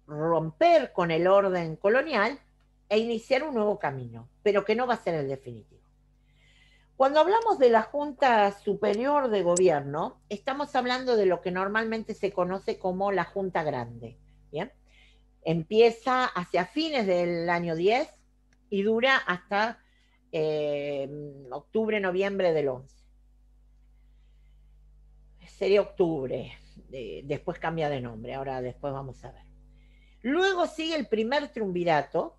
romper con el orden colonial e iniciar un nuevo camino, pero que no va a ser el definitivo. Cuando hablamos de la Junta Superior de Gobierno, estamos hablando de lo que normalmente se conoce como la Junta Grande. ¿Bien? Empieza hacia fines del año 10 y dura hasta octubre, noviembre del 11. sería octubre, después cambia de nombre, ahora después vamos a ver. Luego sigue el primer triunvirato,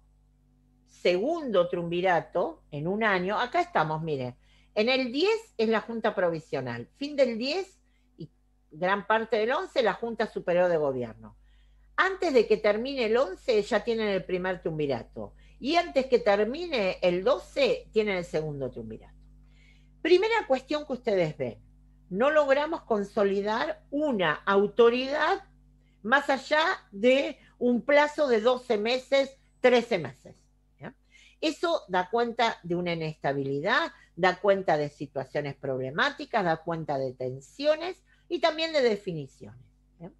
segundo triunvirato en un año, acá estamos, miren, en el 10 es la Junta Provisional, fin del 10 y gran parte del 11 la Junta Superior de Gobierno. Antes de que termine el 11 ya tienen el primer triunvirato y antes que termine el 12 tienen el segundo triunvirato. Primera cuestión que ustedes ven, no logramos consolidar una autoridad más allá de un plazo de 12 meses, 13 meses. ¿Ya? Eso da cuenta de una inestabilidad, da cuenta de situaciones problemáticas, da cuenta de tensiones y también de definiciones. ¿Ya?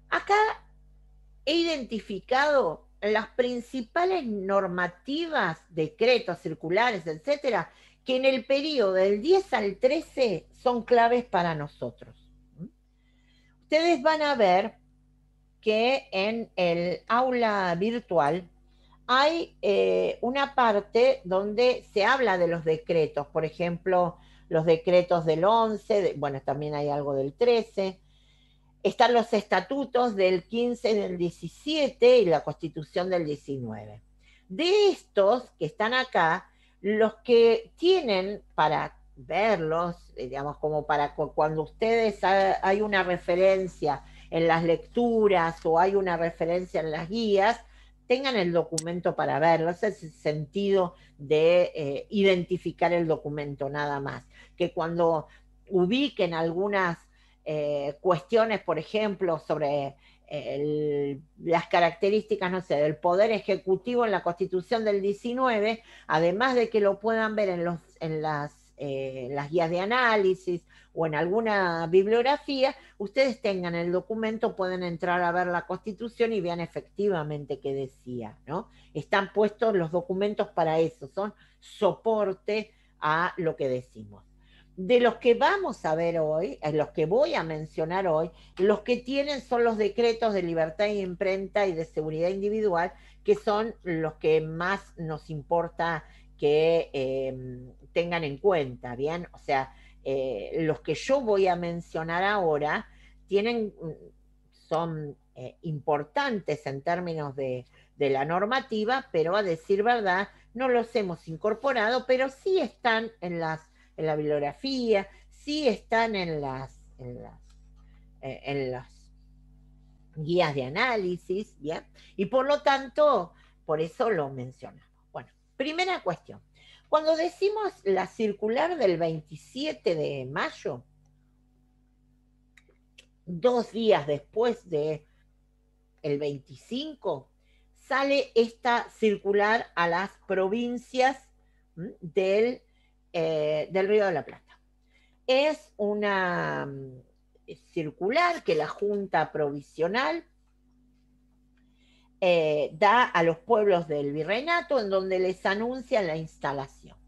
Acá he identificado las principales normativas, decretos, circulares, etcétera, que en el periodo del 10 al 13 son claves para nosotros. Ustedes van a ver que en el aula virtual hay una parte donde se habla de los decretos, por ejemplo, los decretos del 11, bueno, también hay algo del 13, están los estatutos del 15 y del 17 y la constitución del 19. De estos que están acá, los que tienen para verlos, digamos, como para cuando ustedes hay una referencia en las lecturas o hay una referencia en las guías, tengan el documento para verlo. Ese es el sentido de identificar el documento nada más. Que cuando ubiquen algunas cuestiones, por ejemplo, sobre las características, no sé, del poder ejecutivo en la Constitución del 19, además de que lo puedan ver en las guías de análisis o en alguna bibliografía, ustedes tengan el documento, pueden entrar a ver la Constitución y vean efectivamente qué decía, ¿no? Están puestos los documentos para eso, son soporte a lo que decimos. De los que vamos a ver hoy, los que voy a mencionar hoy, los que tienen son los decretos de libertad de imprenta y de seguridad individual, que son los que más nos importa que tengan en cuenta, ¿bien? O sea, los que yo voy a mencionar ahora tienen, son importantes en términos de la normativa, pero a decir verdad, no los hemos incorporado, pero sí están en la bibliografía, sí están en las guías de análisis, ¿bien? Y por lo tanto, por eso lo mencionamos. Bueno, primera cuestión. Cuando decimos la circular del 27 de mayo, 2 días después de el 25, sale esta circular a las provincias del Río de la Plata. Es una circular que la Junta Provisional da a los pueblos del virreinato en donde les anuncia la instalación.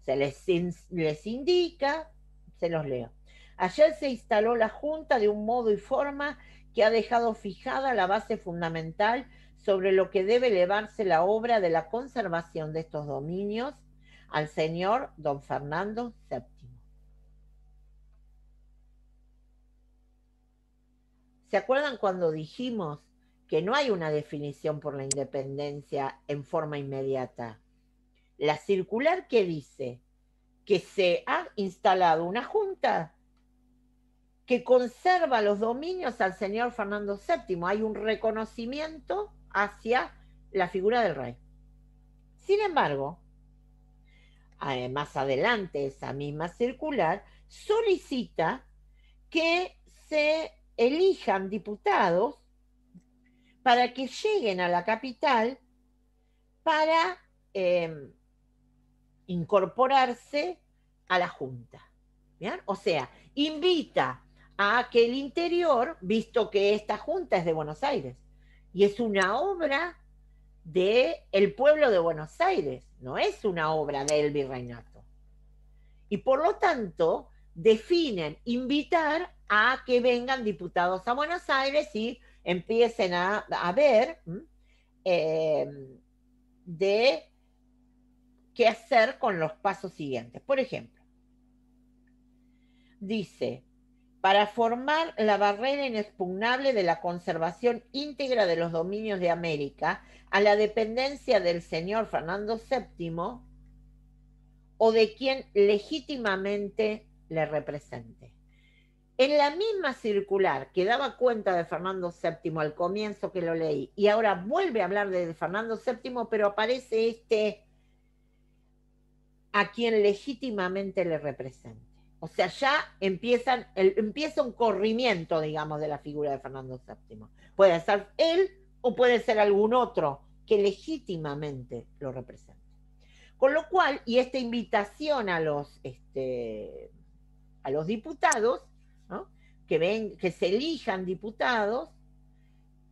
O sea, les indica, se los leo. Ayer se instaló la Junta de un modo y forma que ha dejado fijada la base fundamental sobre lo que debe elevarse la obra de la conservación de estos dominios al señor don Fernando VII. ¿Se acuerdan cuando dijimos que no hay una definición por la independencia en forma inmediata? La circular que dice que se ha instalado una junta que conserva los dominios al señor Fernando VII. Hay un reconocimiento hacia la figura del rey. Sin embargo, más adelante esa misma circular solicita que se elijan diputados para que lleguen a la capital para incorporarse a la Junta. ¿Bien? O sea, invita a que el interior, visto que esta Junta es de Buenos Aires, y es una obra del pueblo de Buenos Aires, no es una obra del virreinato. Y por lo tanto, definen invitar a que vengan diputados a Buenos Aires y empiecen a ver de qué hacer con los pasos siguientes. Por ejemplo, dice, para formar la barrera inexpugnable de la conservación íntegra de los dominios de América a la dependencia del señor Fernando VII o de quien legítimamente le represente. En la misma circular que daba cuenta de Fernando VII al comienzo que lo leí, y ahora vuelve a hablar de Fernando VII, pero aparece a quien legítimamente le represente. O sea, ya empieza un corrimiento, digamos, de la figura de Fernando VII. Puede ser él o puede ser algún otro que legítimamente lo represente. Con lo cual, y esta invitación a los diputados, ¿no? Que se elijan diputados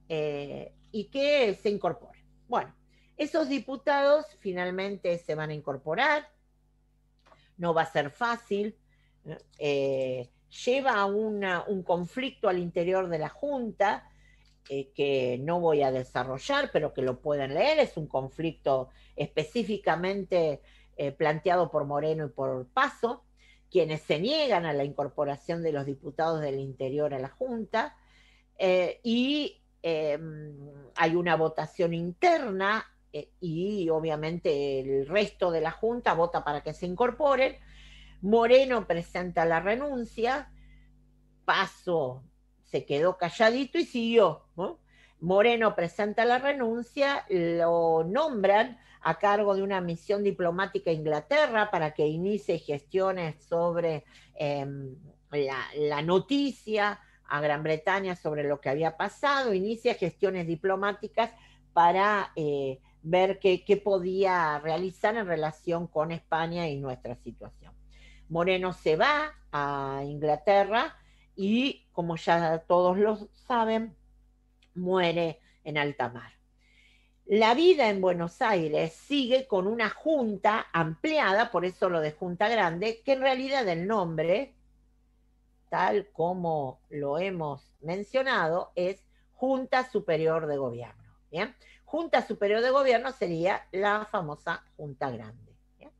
y que se incorporen. Bueno, esos diputados finalmente se van a incorporar, no va a ser fácil, lleva a un conflicto al interior de la Junta, que no voy a desarrollar, pero que lo pueden leer, es un conflicto específicamente planteado por Moreno y por Paso, quienes se niegan a la incorporación de los diputados del interior a la Junta, y hay una votación interna y obviamente el resto de la Junta vota para que se incorporen. Moreno presenta la renuncia, Paso se quedó calladito y siguió, ¿no? Moreno presenta la renuncia, lo nombran a cargo de una misión diplomática a Inglaterra para que inicie gestiones sobre la noticia a Gran Bretaña sobre lo que había pasado, inicia gestiones diplomáticas para ver qué podía realizar en relación con España y nuestra situación. Moreno se va a Inglaterra y, como ya todos lo saben, muere en alta mar. La vida en Buenos Aires sigue con una junta ampliada, por eso lo de Junta Grande, que en realidad el nombre, tal como lo hemos mencionado, es Junta Superior de Gobierno. ¿Bien? Junta Superior de Gobierno sería la famosa Junta Grande, ¿bien?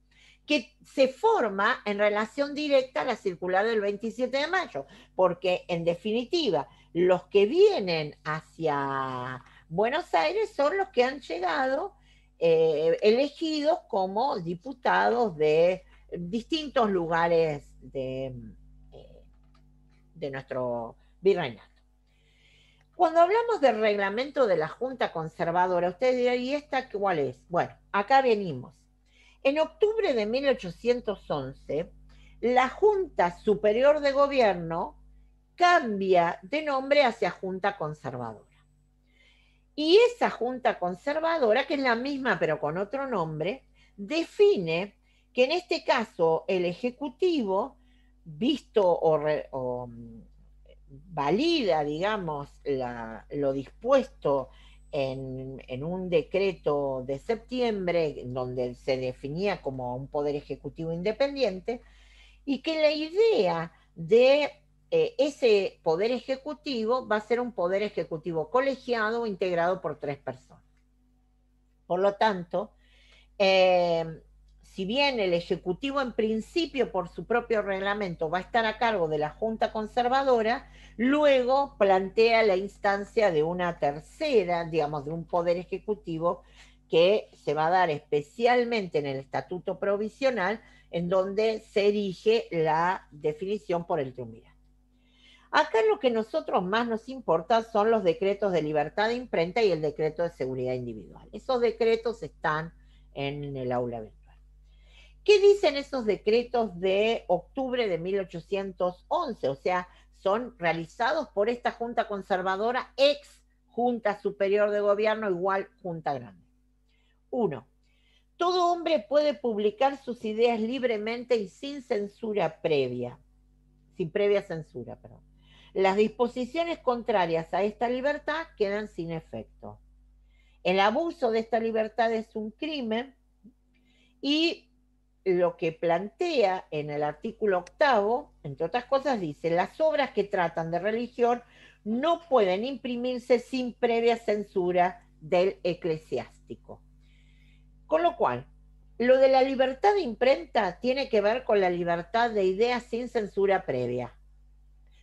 Que se forma en relación directa a la circular del 27 de mayo, porque en definitiva los que vienen hacia Buenos Aires son los que han llegado elegidos como diputados de distintos lugares de nuestro virreinato. Cuando hablamos del reglamento de la Junta Conservadora, usted dirá, ¿y esta cuál es? Bueno, acá venimos. En octubre de 1811, la Junta Superior de Gobierno cambia de nombre hacia Junta Conservadora. Y esa Junta Conservadora, que es la misma pero con otro nombre, define que en este caso el Ejecutivo, visto o valida, digamos, lo dispuesto en un decreto de septiembre, donde se definía como un poder ejecutivo independiente, y que la idea de ese poder ejecutivo va a ser un poder ejecutivo colegiado integrado por 3 personas. Por lo tanto, si bien el Ejecutivo en principio por su propio reglamento va a estar a cargo de la Junta Conservadora, luego plantea la instancia de una tercera, digamos, de un poder ejecutivo que se va a dar especialmente en el Estatuto Provisional, en donde se erige la definición por el triunvirato. Acá lo que a nosotros más nos importa son los decretos de libertad de imprenta y el decreto de seguridad individual. Esos decretos están en el aula virtual. ¿Qué dicen esos decretos de octubre de 1811? O sea, son realizados por esta Junta Conservadora, ex Junta Superior de Gobierno, igual Junta Grande. 1. Todo hombre puede publicar sus ideas libremente y sin censura previa. Sin previa censura, perdón. Las disposiciones contrarias a esta libertad quedan sin efecto. El abuso de esta libertad es un crimen y lo que plantea en el artículo 8, entre otras cosas, dice: las obras que tratan de religión no pueden imprimirse sin previa censura del eclesiástico. Con lo cual, Lo de la libertad de imprenta tiene que ver con la libertad de ideas sin censura previa.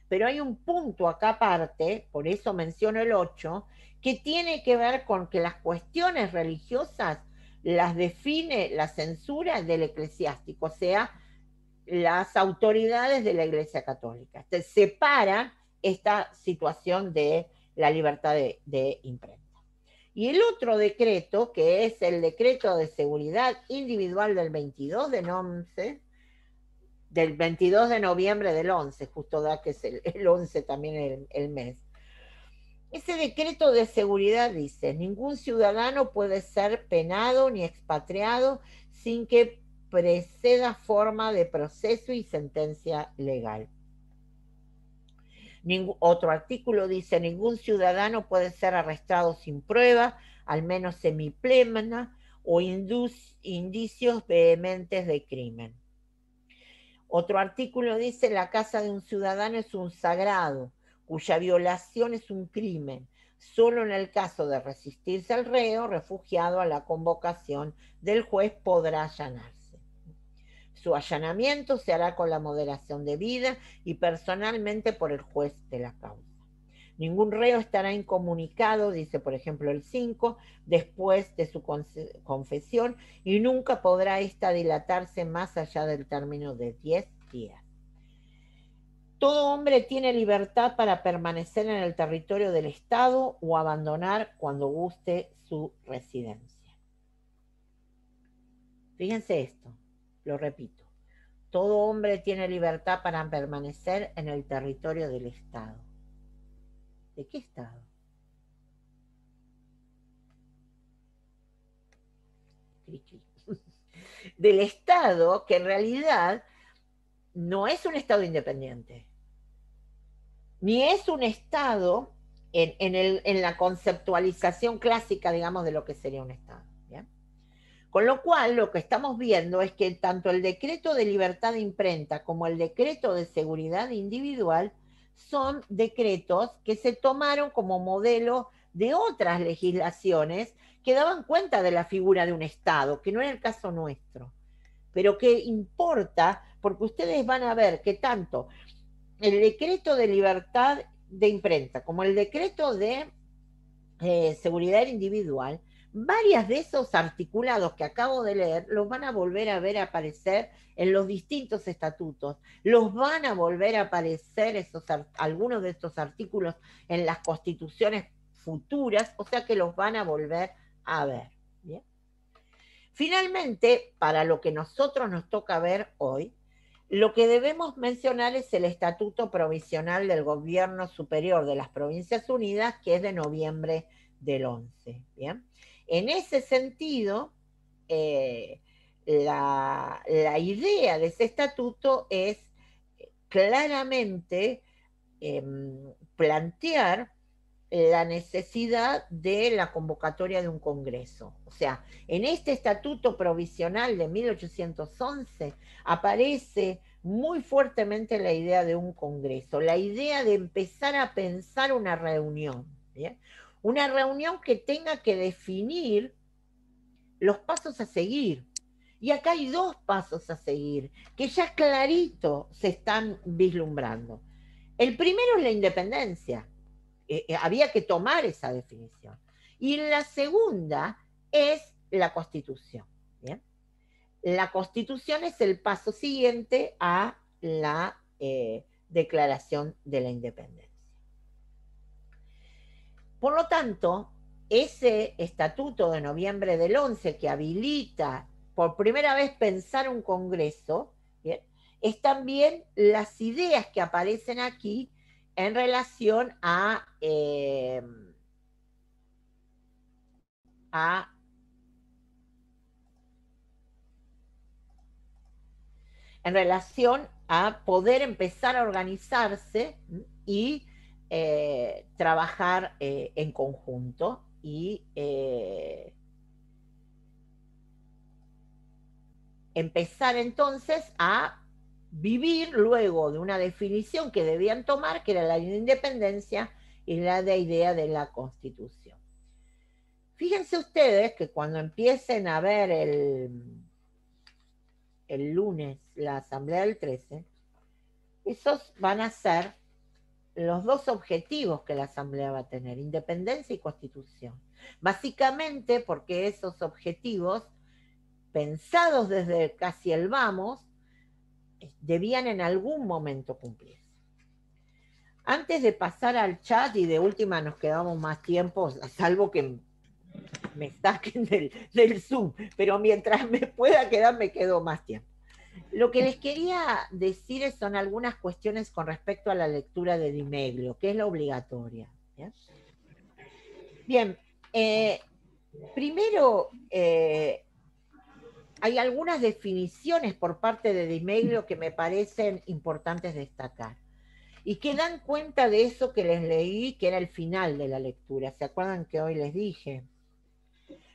Pero hay un punto acá aparte, por eso menciono el 8, que tiene que ver con que las cuestiones religiosas las define la censura del eclesiástico, o sea, las autoridades de la Iglesia Católica. Se separa esta situación de la libertad de imprenta. Y el otro decreto, que es el decreto de seguridad individual del 22 de 11, del 22 de noviembre del 11, justo da que es el 11 también el mes. Ese decreto de seguridad dice, ningún ciudadano puede ser penado ni expatriado sin que preceda forma de proceso y sentencia legal. Otro artículo dice, ningún ciudadano puede ser arrestado sin prueba, al menos semiplena, o indicios vehementes de crimen. Otro artículo dice, la casa de un ciudadano es un sagrado, cuya violación es un crimen, solo en el caso de resistirse al reo, refugiado a la convocación del juez podrá allanarse. Su allanamiento se hará con la moderación debida y personalmente por el juez de la causa. Ningún reo estará incomunicado, dice por ejemplo el 5, después de su confesión y nunca podrá ésta dilatarse más allá del término de 10 días. Todo hombre tiene libertad para permanecer en el territorio del Estado o abandonar cuando guste su residencia. Fíjense esto, lo repito. Todo hombre tiene libertad para permanecer en el territorio del Estado. ¿De qué Estado? Del Estado que en realidad no es un Estado independiente, ni es un Estado en la conceptualización clásica, digamos, de lo que sería un Estado. ¿Bien? Con lo cual, lo que estamos viendo es que tanto el decreto de libertad de imprenta como el decreto de seguridad individual son decretos que se tomaron como modelo de otras legislaciones que daban cuenta de la figura de un Estado, que no era el caso nuestro, pero que importa porque ustedes van a ver que tanto el decreto de libertad de imprenta como el decreto de seguridad individual, varias de esos articulados que acabo de leer los van a volver a ver aparecer en los distintos estatutos, los van a volver a aparecer algunos de estos artículos en las constituciones futuras, o sea que los van a volver a ver. ¿Bien? Finalmente, para lo que nosotros nos toca ver hoy, lo que debemos mencionar es el Estatuto Provisional del Gobierno Superior de las Provincias Unidas, que es de noviembre del 11. ¿Bien? En ese sentido, la idea de ese estatuto es claramente plantear la necesidad de la convocatoria de un congreso. O sea, en este estatuto provisional de 1811 aparece muy fuertemente la idea de un congreso, la idea de empezar a pensar una reunión, ¿bien? Una reunión que tenga que definir los pasos a seguir. Y acá hay dos pasos a seguir, que ya clarito se están vislumbrando. El primero es la independencia. Había que tomar esa definición. Y la segunda es la Constitución. ¿Bien? La Constitución es el paso siguiente a la Declaración de la Independencia. Por lo tanto, ese estatuto de noviembre del 11 que habilita por primera vez pensar un Congreso, ¿bien? Es también las ideas que aparecen aquí en relación en relación a poder empezar a organizarse y trabajar en conjunto y empezar entonces a vivir luego de una definición que debían tomar, que era la de independencia y la de idea de la Constitución. Fíjense ustedes que cuando empiecen a ver el lunes la asamblea del 13, esos van a ser los dos objetivos que la asamblea va a tener, independencia y constitución. Básicamente porque esos objetivos, pensados desde casi el vamos, debían en algún momento cumplirse. Antes de pasar al chat, y de última nos quedamos más tiempo, salvo que me saquen del Zoom, pero mientras me pueda quedar, me quedo más tiempo. Lo que les quería decir son algunas cuestiones con respecto a la lectura de Di Meglio, que es la obligatoria. ¿Bien? Bien, primero, hay algunas definiciones por parte de Di Meglio que me parecen importantes destacar y que dan cuenta de eso que les leí, que era el final de la lectura. ¿Se acuerdan que hoy les dije?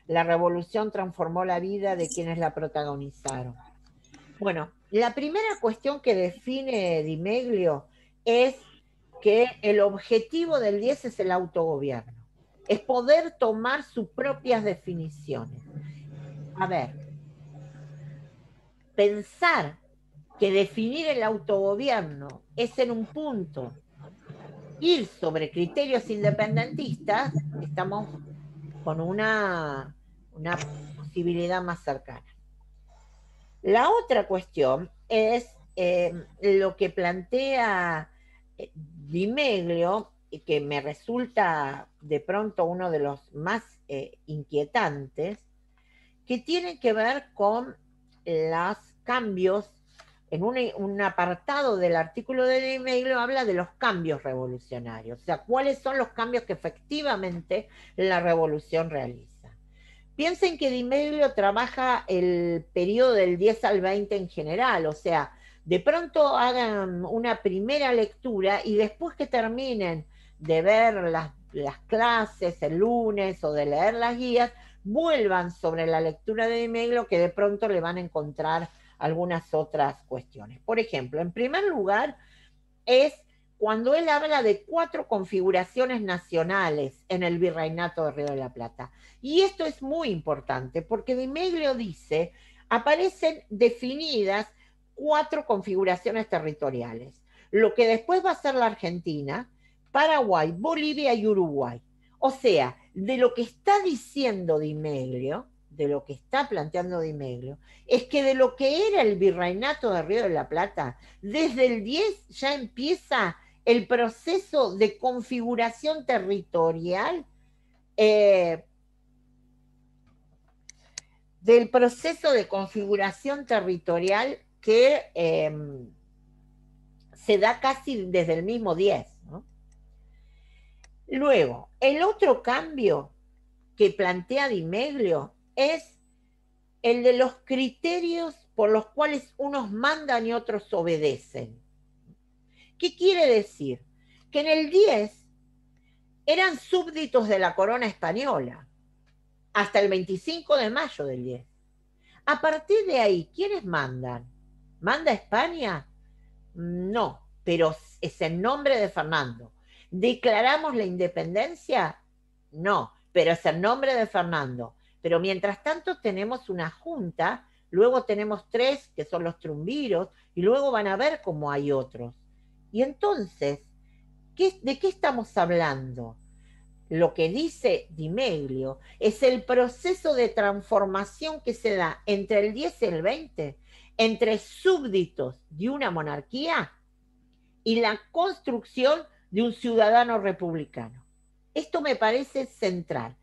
La revolución transformó la vida de quienes la protagonizaron. Bueno, la primera cuestión que define Di Meglio es que el objetivo del 10 es el autogobierno, es poder tomar sus propias definiciones. A ver, pensar que definir el autogobierno es en un punto ir sobre criterios independentistas, estamos con una posibilidad más cercana. La otra cuestión es lo que plantea Di Meglio, y que me resulta de pronto uno de los más inquietantes, que tiene que ver con los cambios. En un apartado del artículo de Di Meglio habla de los cambios revolucionarios, o sea, cuáles son los cambios que efectivamente la revolución realiza. Piensen que Di Meglio trabaja el periodo del 10 al 20 en general, o sea, de pronto hagan una primera lectura y después que terminen de ver las clases el lunes o de leer las guías, vuelvan sobre la lectura de Di Meglio, que de pronto le van a encontrar algunas otras cuestiones. Por ejemplo, en primer lugar, es cuando él habla de 4 configuraciones nacionales en el virreinato de Río de la Plata. Y esto es muy importante porque Di Meglio dice, aparecen definidas 4 configuraciones territoriales, lo que después va a ser la Argentina, Paraguay, Bolivia y Uruguay. O sea, de lo que está diciendo Di Meglio, de lo que está planteando Di Meglio, es que de lo que era el virreinato de Río de la Plata, desde el 10 ya empieza el proceso de configuración territorial, del proceso de configuración territorial que se da casi desde el mismo 10, ¿no? Luego, el otro cambio que plantea Di Meglio es el de los criterios por los cuales unos mandan y otros obedecen. ¿Qué quiere decir? Que en el 10 eran súbditos de la corona española hasta el 25 de mayo del 10. A partir de ahí, ¿quiénes mandan? ¿Manda España? No, pero es en nombre de Fernando. ¿Declaramos la independencia? No, pero es en nombre de Fernando. Pero mientras tanto tenemos una junta, luego tenemos 3 que son los trumviros, y luego van a ver cómo hay otros. Y entonces, ¿de qué estamos hablando? Lo que dice Di Meglio es el proceso de transformación que se da entre el 10 y el 20, entre súbditos de una monarquía y la construcción de un ciudadano republicano. Esto me parece central.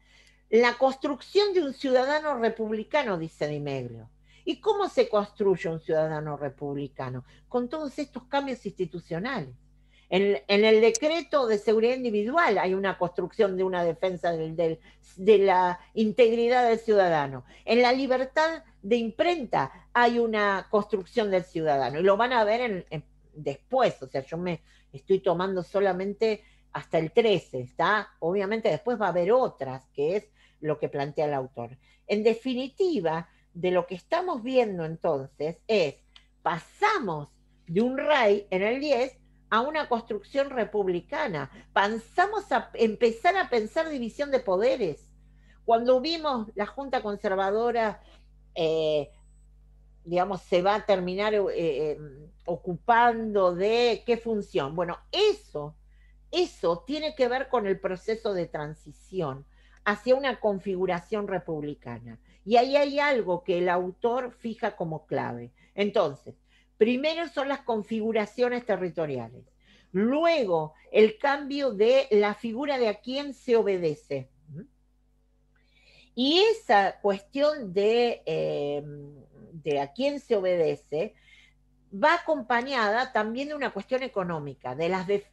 La construcción de un ciudadano republicano, dice Di Meglio. ¿Y cómo se construye un ciudadano republicano? Con todos estos cambios institucionales. En el decreto de seguridad individual hay una construcción de una defensa de la integridad del ciudadano. En la libertad de imprenta hay una construcción del ciudadano. Y lo van a ver después. O sea, yo me estoy tomando solamente hasta el 13, ¿está? Obviamente después va a haber otras, que es lo que plantea el autor. En definitiva, de lo que estamos viendo entonces es, pasamos de un rey en el 10 a una construcción republicana. Pasamos a empezar a pensar división de poderes. Cuando vimos la Junta Conservadora digamos, se va a terminar ocupando de qué función. Bueno, eso tiene que ver con el proceso de transición hacia una configuración republicana. Y ahí hay algo que el autor fija como clave. Entonces, primero son las configuraciones territoriales. Luego, el cambio de la figura de a quién se obedece. Y esa cuestión de a quién se obedece va acompañada también de una cuestión económica,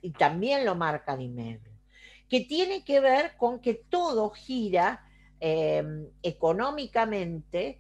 y también lo marca Di Meglio, que tiene que ver con que todo gira económicamente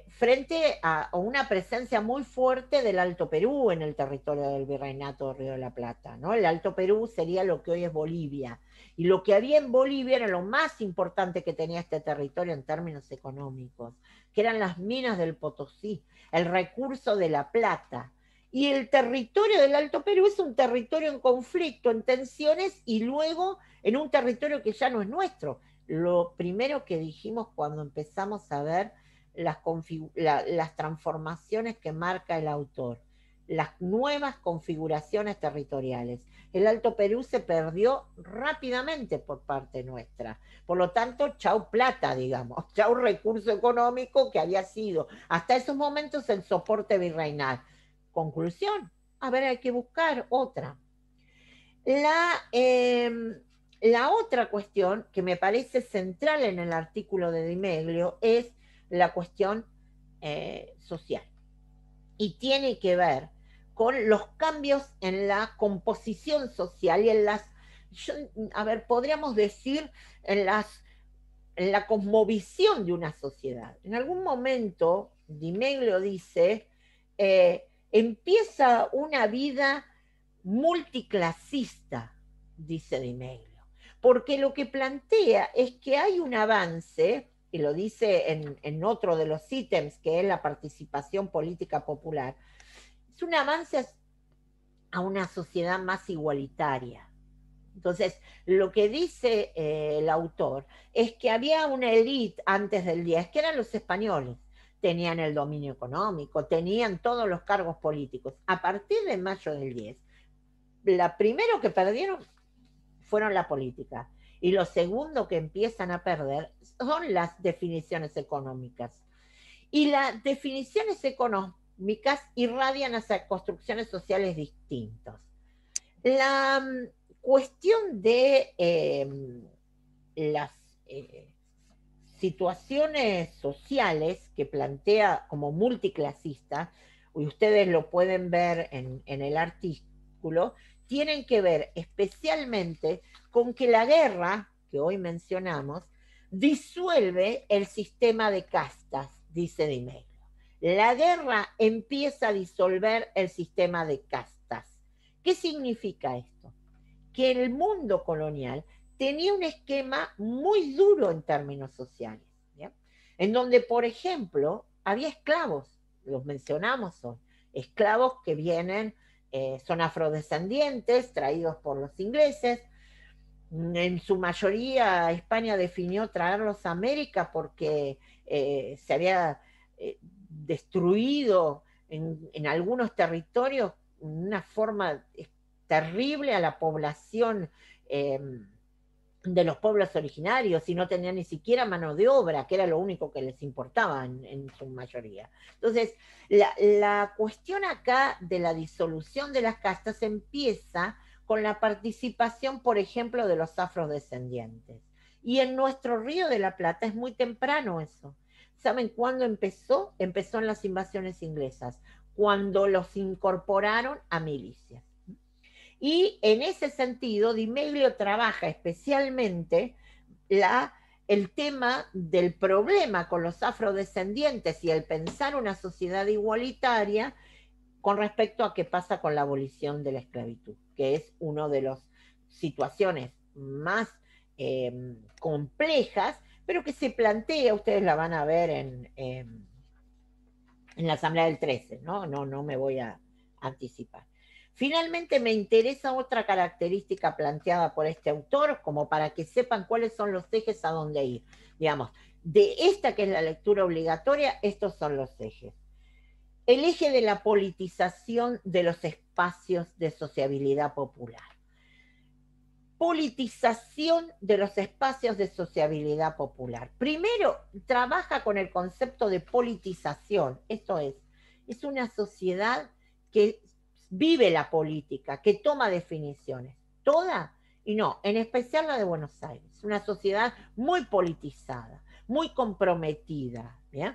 frente a una presencia muy fuerte del Alto Perú en el territorio del Virreinato de Río de la Plata, ¿no? El Alto Perú sería lo que hoy es Bolivia. Y lo que había en Bolivia era lo más importante que tenía este territorio en términos económicos, que eran las minas del Potosí, el recurso de la plata. Y el territorio del Alto Perú es un territorio en conflicto, en tensiones, y luego en un territorio que ya no es nuestro. Lo primero que dijimos cuando empezamos a ver las transformaciones que marca el autor, las nuevas configuraciones territoriales. El Alto Perú se perdió rápidamente por parte nuestra. Por lo tanto, chau plata, digamos, chau recurso económico que había sido hasta esos momentos el soporte virreinal. Conclusión, a ver, hay que buscar otra. La, eh, la otra cuestión que me parece central en el artículo de Di Meglio es la cuestión social y tiene que ver con los cambios en la composición social y en a ver, podríamos decir en la cosmovisión de una sociedad. En algún momento, Di Meglio dice, empieza una vida multiclasista, dice Di Meglio, porque lo que plantea es que hay un avance, y lo dice en otro de los ítems, que es la participación política popular, es un avance a una sociedad más igualitaria. Entonces, lo que dice el autor es que había una élite antes del 10, que eran los españoles. Tenían el dominio económico, tenían todos los cargos políticos. A partir de mayo del 10, la primero que perdieron fueron la política. Y lo segundo que empiezan a perder son las definiciones económicas. Y las definiciones económicas irradian hacia construcciones sociales distintas. La cuestión de las situaciones sociales que plantea como multiclasista, y ustedes lo pueden ver en el artículo, tienen que ver especialmente con que la guerra, que hoy mencionamos, disuelve el sistema de castas, dice Di Meglio. La guerra empieza a disolver el sistema de castas. ¿Qué significa esto? Que el mundo colonial tenía un esquema muy duro en términos sociales, ¿ya? En donde, por ejemplo, había esclavos, los mencionamos hoy, esclavos que vienen, son afrodescendientes, traídos por los ingleses. En su mayoría España definió traerlos a América porque se había destruido en algunos territorios una forma terrible a la población eh, de los pueblos originarios y no tenían ni siquiera mano de obra, que era lo único que les importaba en su mayoría. Entonces, la cuestión acá de la disolución de las castas empieza con la participación, por ejemplo, de los afrodescendientes. Y en nuestro Río de la Plata es muy temprano eso. ¿Saben cuándo empezó? Empezó en las invasiones inglesas, cuando los incorporaron a milicias. Y en ese sentido, Di Meglio trabaja especialmente el tema del problema con los afrodescendientes y el pensar una sociedad igualitaria con respecto a qué pasa con la abolición de la esclavitud, que es una de las situaciones más complejas, pero que se plantea, ustedes la van a ver en la Asamblea del 13, ¿no? No me voy a anticipar. Finalmente me interesa otra característica planteada por este autor, como para que sepan cuáles son los ejes a dónde ir. Digamos, de esta que es la lectura obligatoria, estos son los ejes. el eje de la politización de los espacios de sociabilidad popular. Politización de los espacios de sociabilidad popular. Primero, trabaja con el concepto de politización, esto es una sociedad que vive la política, que toma definiciones, toda y no, en especial la de Buenos Aires, una sociedad muy politizada, muy comprometida, ¿bien?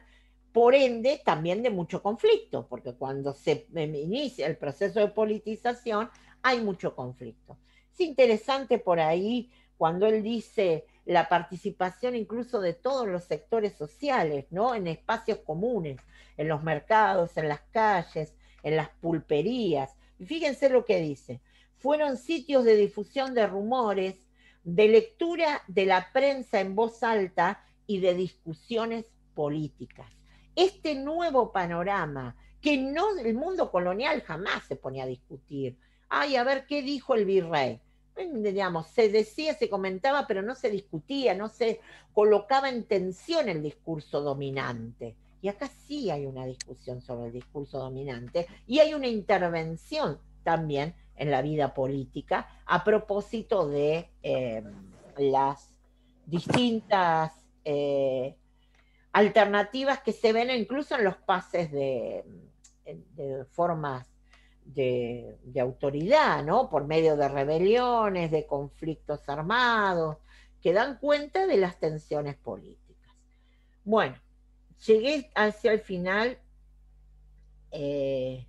Por ende, también de mucho conflicto, porque cuando se inicia el proceso de politización hay mucho conflicto. Es interesante por ahí cuando él dice la participación incluso de todos los sectores sociales, ¿no? En espacios comunes, en los mercados, en las calles, en las pulperías. Y fíjense lo que dice. Fueron sitios de difusión de rumores, de lectura de la prensa en voz alta y de discusiones políticas. Este nuevo panorama, que no, el mundo colonial jamás se ponía a discutir. Ay, a ver qué dijo el virrey. Digamos, se decía, se comentaba, pero no se discutía, no se colocaba en tensión el discurso dominante. Y acá sí hay una discusión sobre el discurso dominante y hay una intervención también en la vida política a propósito de las distintas alternativas que se ven incluso en los pases de formas de autoridad, ¿no? Por medio de rebeliones, de conflictos armados, que dan cuenta de las tensiones políticas. Bueno, llegué hacia el final. eh,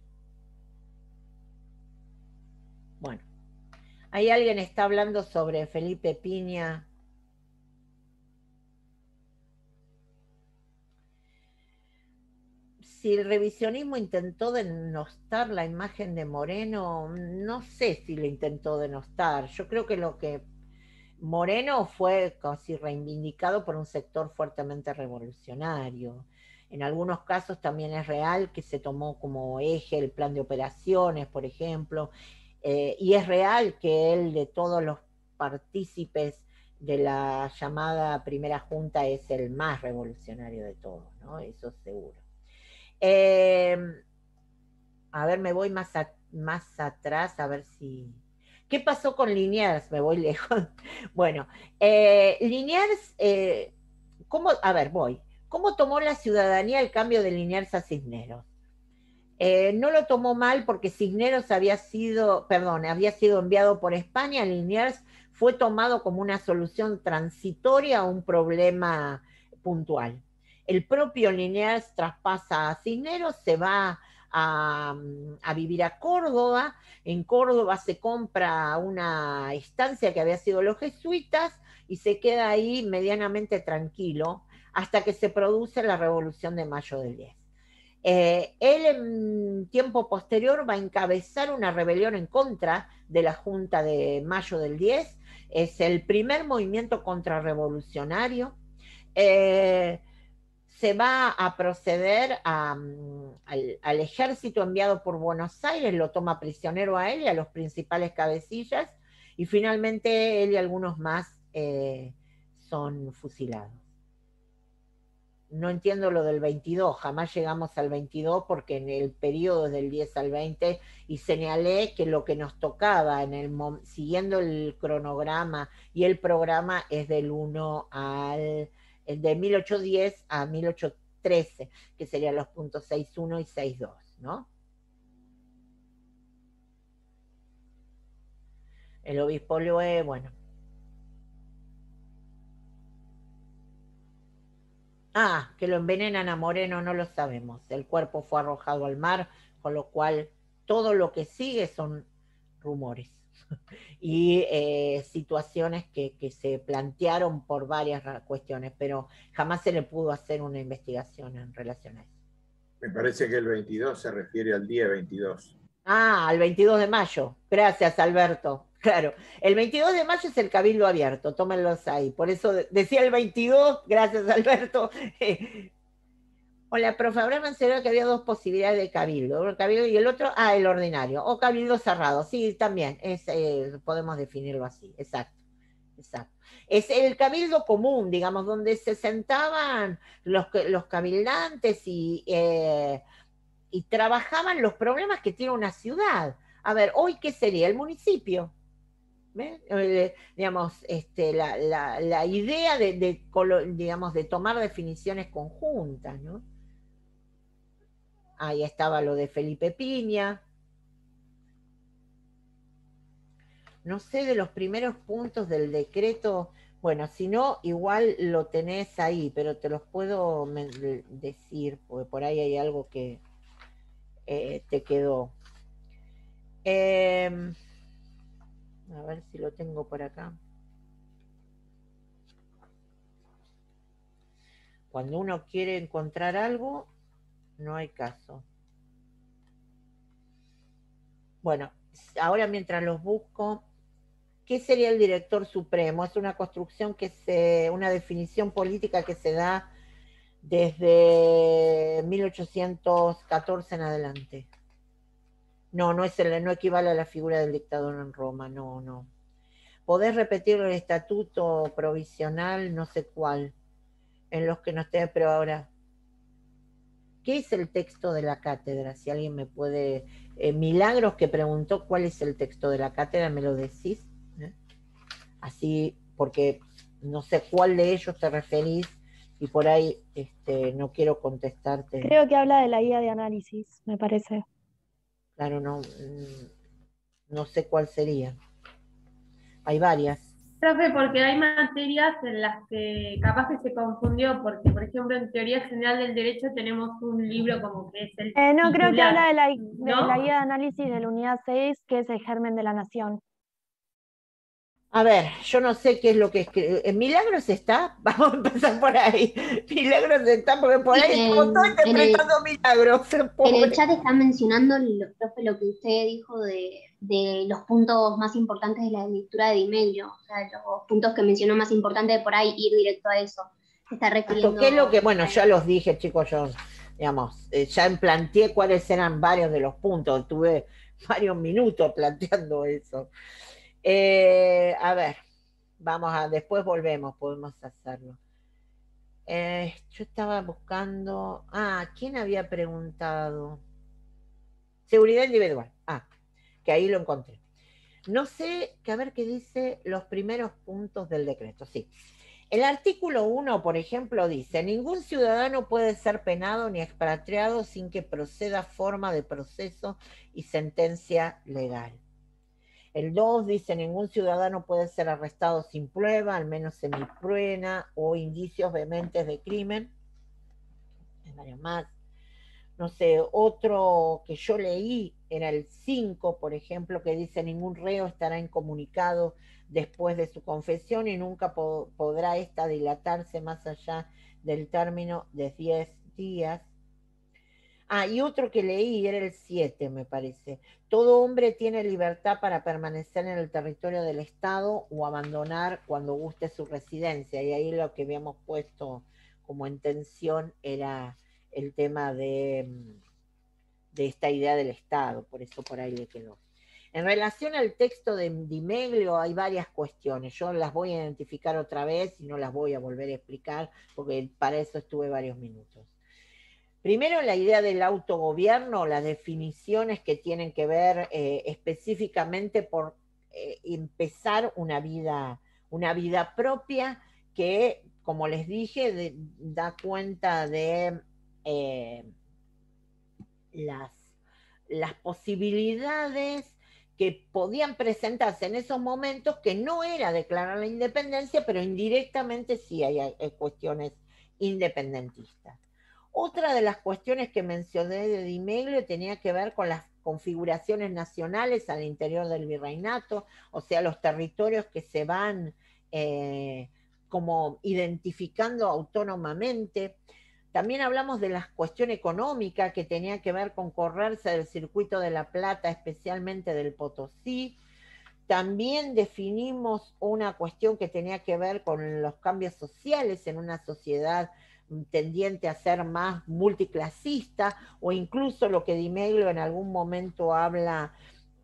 bueno, ahí alguien está hablando sobre Felipe Piña. Si el revisionismo intentó denostar la imagen de Moreno, no sé si lo intentó denostar. Yo creo que lo que Moreno fue casi reivindicado por un sector fuertemente revolucionario. En algunos casos también es real que se tomó como eje el plan de operaciones, por ejemplo, y es real que él, de todos los partícipes de la llamada primera junta, es el más revolucionario de todos, ¿no? Eso seguro. Eh, a ver, me voy más atrás, a ver si... ¿Qué pasó con Liniers? Me voy lejos. Bueno, Liniers, ¿cómo? A ver, voy. ¿Cómo tomó la ciudadanía el cambio de Liniers a Cisneros? No lo tomó mal porque Cisneros había sido enviado por España. Liniers fue tomado como una solución transitoria a un problema puntual. El propio Liniers traspasa a Cisneros, se va a vivir a Córdoba. En Córdoba se compra una estancia que había sido los jesuitas y se queda ahí medianamente tranquilo hasta que se produce la Revolución de Mayo del 10. Él en tiempo posterior va a encabezar una rebelión en contra de la Junta de Mayo del 10. Es el primer movimiento contrarrevolucionario. Eh, Se va a proceder al ejército enviado por Buenos Aires, lo toma prisionero a él y a los principales cabecillas, y finalmente él y algunos más son fusilados. No entiendo lo del 22, jamás llegamos al 22 porque en el periodo del 10 al 20 y señalé que lo que nos tocaba siguiendo el cronograma y el programa es del 1 al de 1810 a 1813, que serían los puntos 6.1 y 6.2, ¿no? El obispo Loé, bueno. Ah, que lo envenenan a Moreno, no lo sabemos. El cuerpo fue arrojado al mar, con lo cual todo lo que sigue son rumores y situaciones que se plantearon por varias cuestiones, pero jamás se le pudo hacer una investigación en relación a eso. Me parece que el 22 se refiere al día 22. Ah, al 22 de mayo. Gracias, Alberto. Claro, el 22 de mayo es el Cabildo Abierto, tómenlos ahí. Por eso decía el 22, gracias, Alberto. Hola, profe, habrá mencionado que había dos posibilidades de cabildo, el cabildo y el otro, el ordinario, o cabildo cerrado, sí, también, podemos definirlo así, exacto, exacto. Es el cabildo común, digamos, donde se sentaban los cabildantes y trabajaban los problemas que tiene una ciudad. A ver, hoy, ¿qué sería? El municipio. Digamos, la idea digamos, de tomar definiciones conjuntas, ¿no? Ahí estaba lo de Felipe Piña. No sé de los primeros puntos del decreto, bueno, si no, igual lo tenés ahí, pero te los puedo decir, porque por ahí hay algo que te quedó. A ver si lo tengo por acá. Cuando uno quiere encontrar algo, no hay caso. Bueno, ahora mientras los busco, ¿qué sería el director supremo? Es una construcción una definición política que se da desde 1814 en adelante. No, no equivale a la figura del dictador en Roma, no, no. Podés repetir el estatuto provisional, no sé cuál, en los que no esté, pero ahora, ¿qué es el texto de la cátedra? Si alguien me puede... Milagros que preguntó cuál es el texto de la cátedra, ¿me lo decís? Así, porque no sé cuál de ellos te referís y por ahí no quiero contestarte. Creo que habla de la guía de análisis, me parece. Claro, no, no sé cuál sería. Hay varias. Profe, porque hay materias en las que capaz que se confundió, porque por ejemplo en Teoría General del Derecho tenemos un libro como que es el No, creo que titular, habla de la ¿no? guía de análisis de la unidad 6, que es el germen de la nación. A ver, yo no sé qué es lo que escribe. ¿Milagros está? Vamos a empezar por ahí. Milagros está, porque por ahí estamos todos interpretando Milagros. En el chat está mencionando, profe, lo que usted dijo de los puntos más importantes de la lectura de Di Meglio, o sea, los puntos que mencionó más importantes, por ahí ir directo a eso. Se está refiriendo... ¿Qué es lo que, bueno, ya los dije, chicos, yo, digamos, ya planteé cuáles eran varios de los puntos, tuve varios minutos planteando eso. A ver, después volvemos, podemos hacerlo. Yo estaba buscando, ¿quién había preguntado? Seguridad individual, que ahí lo encontré. No sé, a ver qué dice los primeros puntos del decreto, sí. El artículo 1, por ejemplo, dice, ningún ciudadano puede ser penado ni expatriado sin que proceda forma de proceso y sentencia legal. El 2 dice, ningún ciudadano puede ser arrestado sin prueba, al menos semiprueba o indicios vehementes de crimen. Hay varios más. No sé, otro que yo leí era el 5, por ejemplo, que dice, ningún reo estará incomunicado después de su confesión y nunca podrá esta dilatarse más allá del término de 10 días. Y otro que leí era el 7, me parece. Todo hombre tiene libertad para permanecer en el territorio del Estado o abandonar cuando guste su residencia. Y ahí lo que habíamos puesto como en tensión era el tema de esta idea del Estado, por eso por ahí le quedó. En relación al texto de Di Meglio hay varias cuestiones, yo las voy a identificar otra vez y no las voy a volver a explicar, porque para eso estuve varios minutos. Primero, la idea del autogobierno, las definiciones que tienen que ver específicamente por empezar una vida propia que, como les dije, da cuenta de las posibilidades que podían presentarse en esos momentos, que no era declarar la independencia, pero indirectamente sí hay cuestiones independentistas. Otra de las cuestiones que mencioné de Di Meglio tenía que ver con las configuraciones nacionales al interior del virreinato, o sea, los territorios que se van como identificando autónomamente. También hablamos de la cuestión económica que tenía que ver con correrse del circuito de La Plata, especialmente del Potosí. También definimos una cuestión que tenía que ver con los cambios sociales en una sociedad tendiente a ser más multiclasista, o incluso lo que Di Meglio en algún momento habla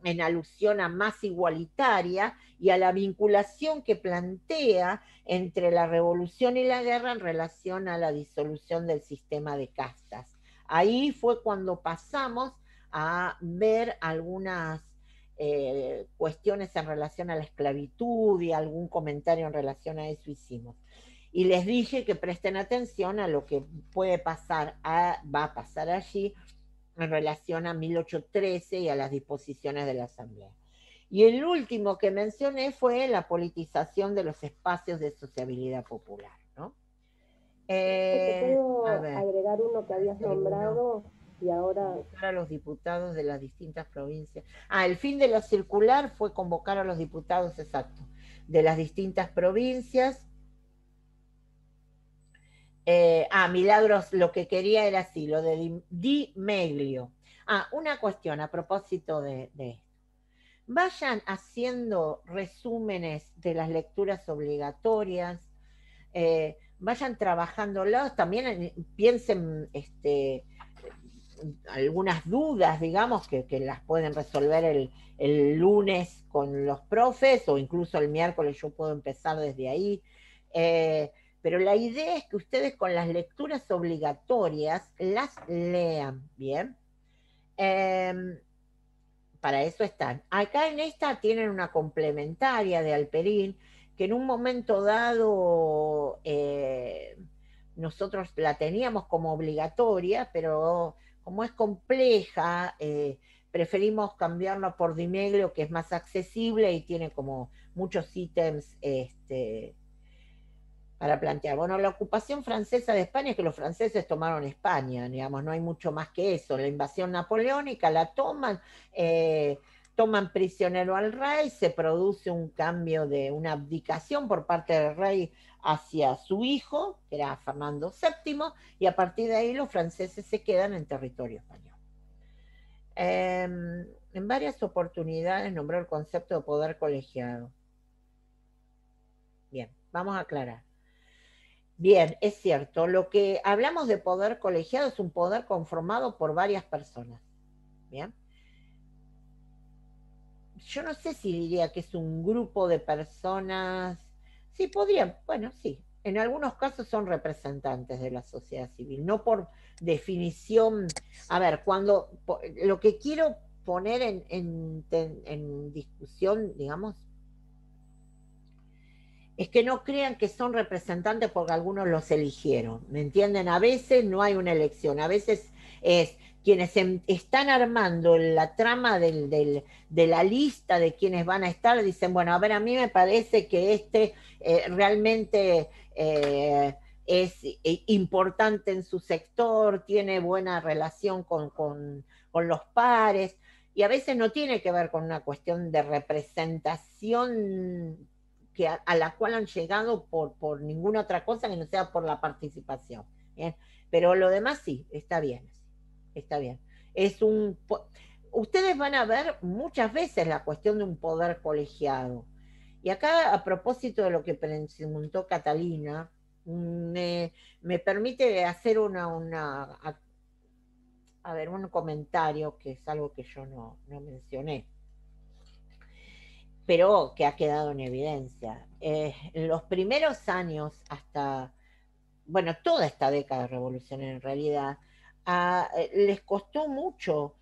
en alusión a más igualitaria y a la vinculación que plantea entre la revolución y la guerra en relación a la disolución del sistema de castas. Ahí fue cuando pasamos a ver algunas cuestiones en relación a la esclavitud y algún comentario en relación a eso hicimos. Y les dije que presten atención a lo que puede pasar, va a pasar allí en relación a 1813 y a las disposiciones de la Asamblea. Y el último que mencioné fue la politización de los espacios de sociabilidad popular, ¿no? ¿Puedo A ver, agregar uno que habías nombrado y ahora... convocar a los diputados de las distintas provincias. El fin de la circular fue convocar a los diputados, exacto, de las distintas provincias. Milagros, lo que quería era así, lo de Di Meglio. Una cuestión a propósito de esto. Vayan haciendo resúmenes de las lecturas obligatorias, vayan trabajándolos, también piensen algunas dudas, digamos, que las pueden resolver el lunes con los profes, o incluso el miércoles yo puedo empezar desde ahí. Pero la idea es que ustedes con las lecturas obligatorias las lean, ¿bien? Para eso están. Acá en esta tienen una complementaria de Alperín, que en un momento dado nosotros la teníamos como obligatoria, pero como es compleja, preferimos cambiarla por Di Meglio, que es más accesible y tiene como muchos ítems para plantear. Bueno, la ocupación francesa de España es que los franceses tomaron España, digamos, no hay mucho más que eso. La invasión napoleónica la toman, toman prisionero al rey, se produce un cambio de una abdicación por parte del rey hacia su hijo, que era Fernando VII, y a partir de ahí los franceses se quedan en territorio español. En varias oportunidades nombró el concepto de poder colegiado. Bien, vamos a aclarar. Bien, es cierto, lo que hablamos de poder colegiado es un poder conformado por varias personas. Bien. Yo no sé si diría que es un grupo de personas. Sí, podrían, bueno, sí. En algunos casos son representantes de la sociedad civil, no por definición. A ver, cuando lo que quiero poner en discusión, digamos, es que no crean que son representantes porque algunos los eligieron, ¿me entienden? A veces no hay una elección, a veces es quienes están armando la trama de la lista de quienes van a estar, dicen, bueno, a ver, a mí me parece que realmente es importante en su sector, tiene buena relación con los pares, y a veces no tiene que ver con una cuestión de representación a la cual han llegado por ninguna otra cosa que no sea por la participación. ¿Bien? Pero lo demás sí, está bien. Está bien. Ustedes van a ver muchas veces la cuestión de un poder colegiado. Y acá, a propósito de lo que preguntó Catalina, me permite hacer un comentario que es algo que yo no mencioné, pero que ha quedado en evidencia. En los primeros años, hasta, bueno, toda esta década revolucionaria en realidad, les costó mucho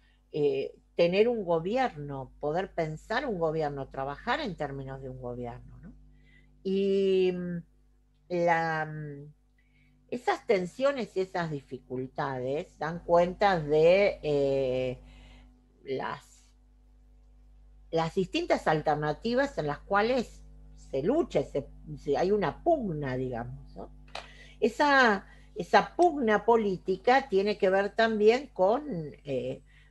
tener un gobierno, poder pensar un gobierno, trabajar en términos de un gobierno, ¿no? Y esas tensiones y esas dificultades dan cuenta de las distintas alternativas en las cuales se lucha, hay una pugna, digamos, ¿no? Esa pugna política tiene que ver también con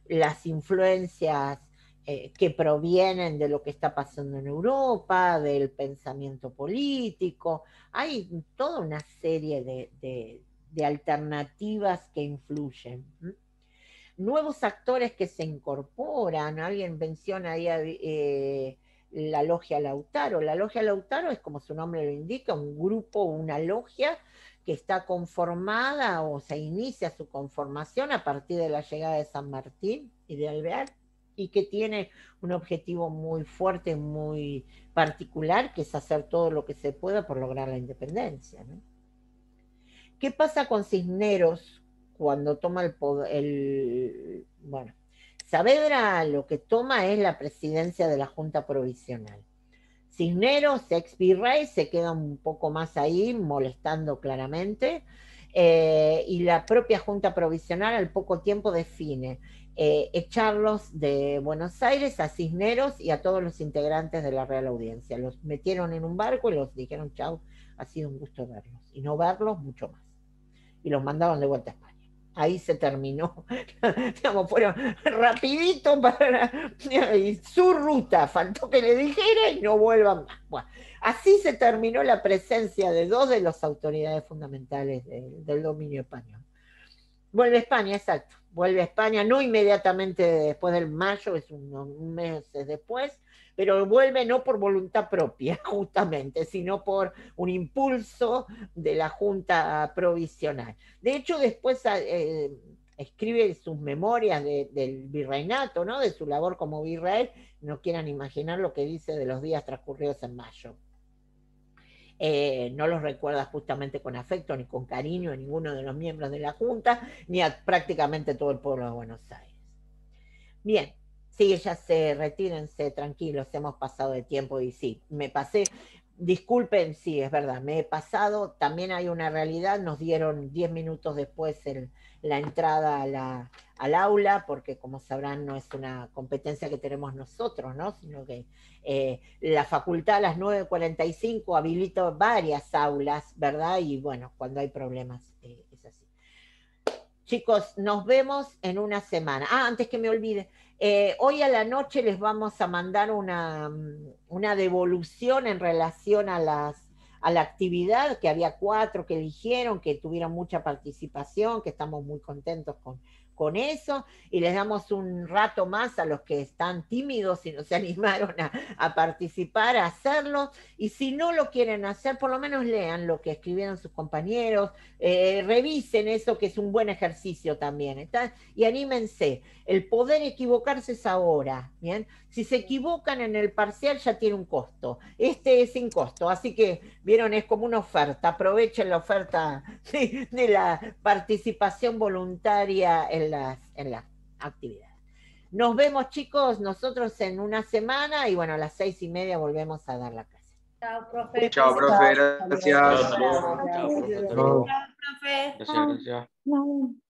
las influencias que provienen de lo que está pasando en Europa, del pensamiento político. Hay toda una serie de alternativas que influyen. Nuevos actores que se incorporan, alguien menciona ahí la Logia Lautaro. La Logia Lautaro es, como su nombre lo indica, un grupo, una logia que está conformada o se inicia su conformación a partir de la llegada de San Martín y de Alvear, y que tiene un objetivo muy fuerte, muy particular, que es hacer todo lo que se pueda por lograr la independencia, ¿no? ¿Qué pasa con Cisneros cuando toma el poder, bueno, Saavedra lo que toma es la presidencia de la Junta Provisional. Cisneros, ex virrey, se queda un poco más ahí, molestando claramente, y la propia Junta Provisional al poco tiempo define echarlos de Buenos Aires a Cisneros y a todos los integrantes de la Real Audiencia. Los metieron en un barco y los dijeron, chau, ha sido un gusto verlos, y no verlos mucho más. Y los mandaban de vuelta a España. Ahí se terminó, digamos, fueron rapidito para y su ruta, faltó que le dijera y no vuelvan más. Bueno, así se terminó la presencia de dos de las autoridades fundamentales del dominio español. Vuelve a España, exacto, vuelve a España, no inmediatamente después del mayo, es unos meses después, pero vuelve no por voluntad propia, justamente, sino por un impulso de la Junta Provisional. De hecho, después escribe sus memorias del virreinato, ¿no? De su labor como virrey, no quieran imaginar lo que dice de los días transcurridos en mayo. No los recuerda justamente con afecto ni con cariño a ninguno de los miembros de la Junta, ni a prácticamente todo el pueblo de Buenos Aires. Bien. Sí, ya retírense, tranquilos, hemos pasado de tiempo y sí, me pasé, disculpen, sí, es verdad, me he pasado, también hay una realidad, nos dieron 10 minutos después la entrada al aula, porque como sabrán no es una competencia que tenemos nosotros, ¿no? Sino que la facultad a las 9:45 habilita varias aulas, ¿verdad? Y bueno, cuando hay problemas es así. Chicos, nos vemos en una semana. Antes que me olvide, hoy a la noche les vamos a mandar una devolución en relación a la actividad, que había 4 que eligieron, que tuvieron mucha participación, que estamos muy contentos con eso, y les damos un rato más a los que están tímidos y no se animaron a participar, a hacerlo, y si no lo quieren hacer, por lo menos lean lo que escribieron sus compañeros, revisen eso, que es un buen ejercicio también, ¿está? Y anímense, el poder equivocarse es ahora, ¿bien? Si se equivocan en el parcial ya tiene un costo, este es sin costo, así que, vieron, es como una oferta, aprovechen la oferta de la participación voluntaria en las actividades. Nos vemos, chicos, nosotros en una semana, y bueno, a las 6:30 volvemos a dar la clase. Chao, profe. Chao, profe, gracias. Gracias. Chao, profe. Chao, profe. Gracias, gracias. No.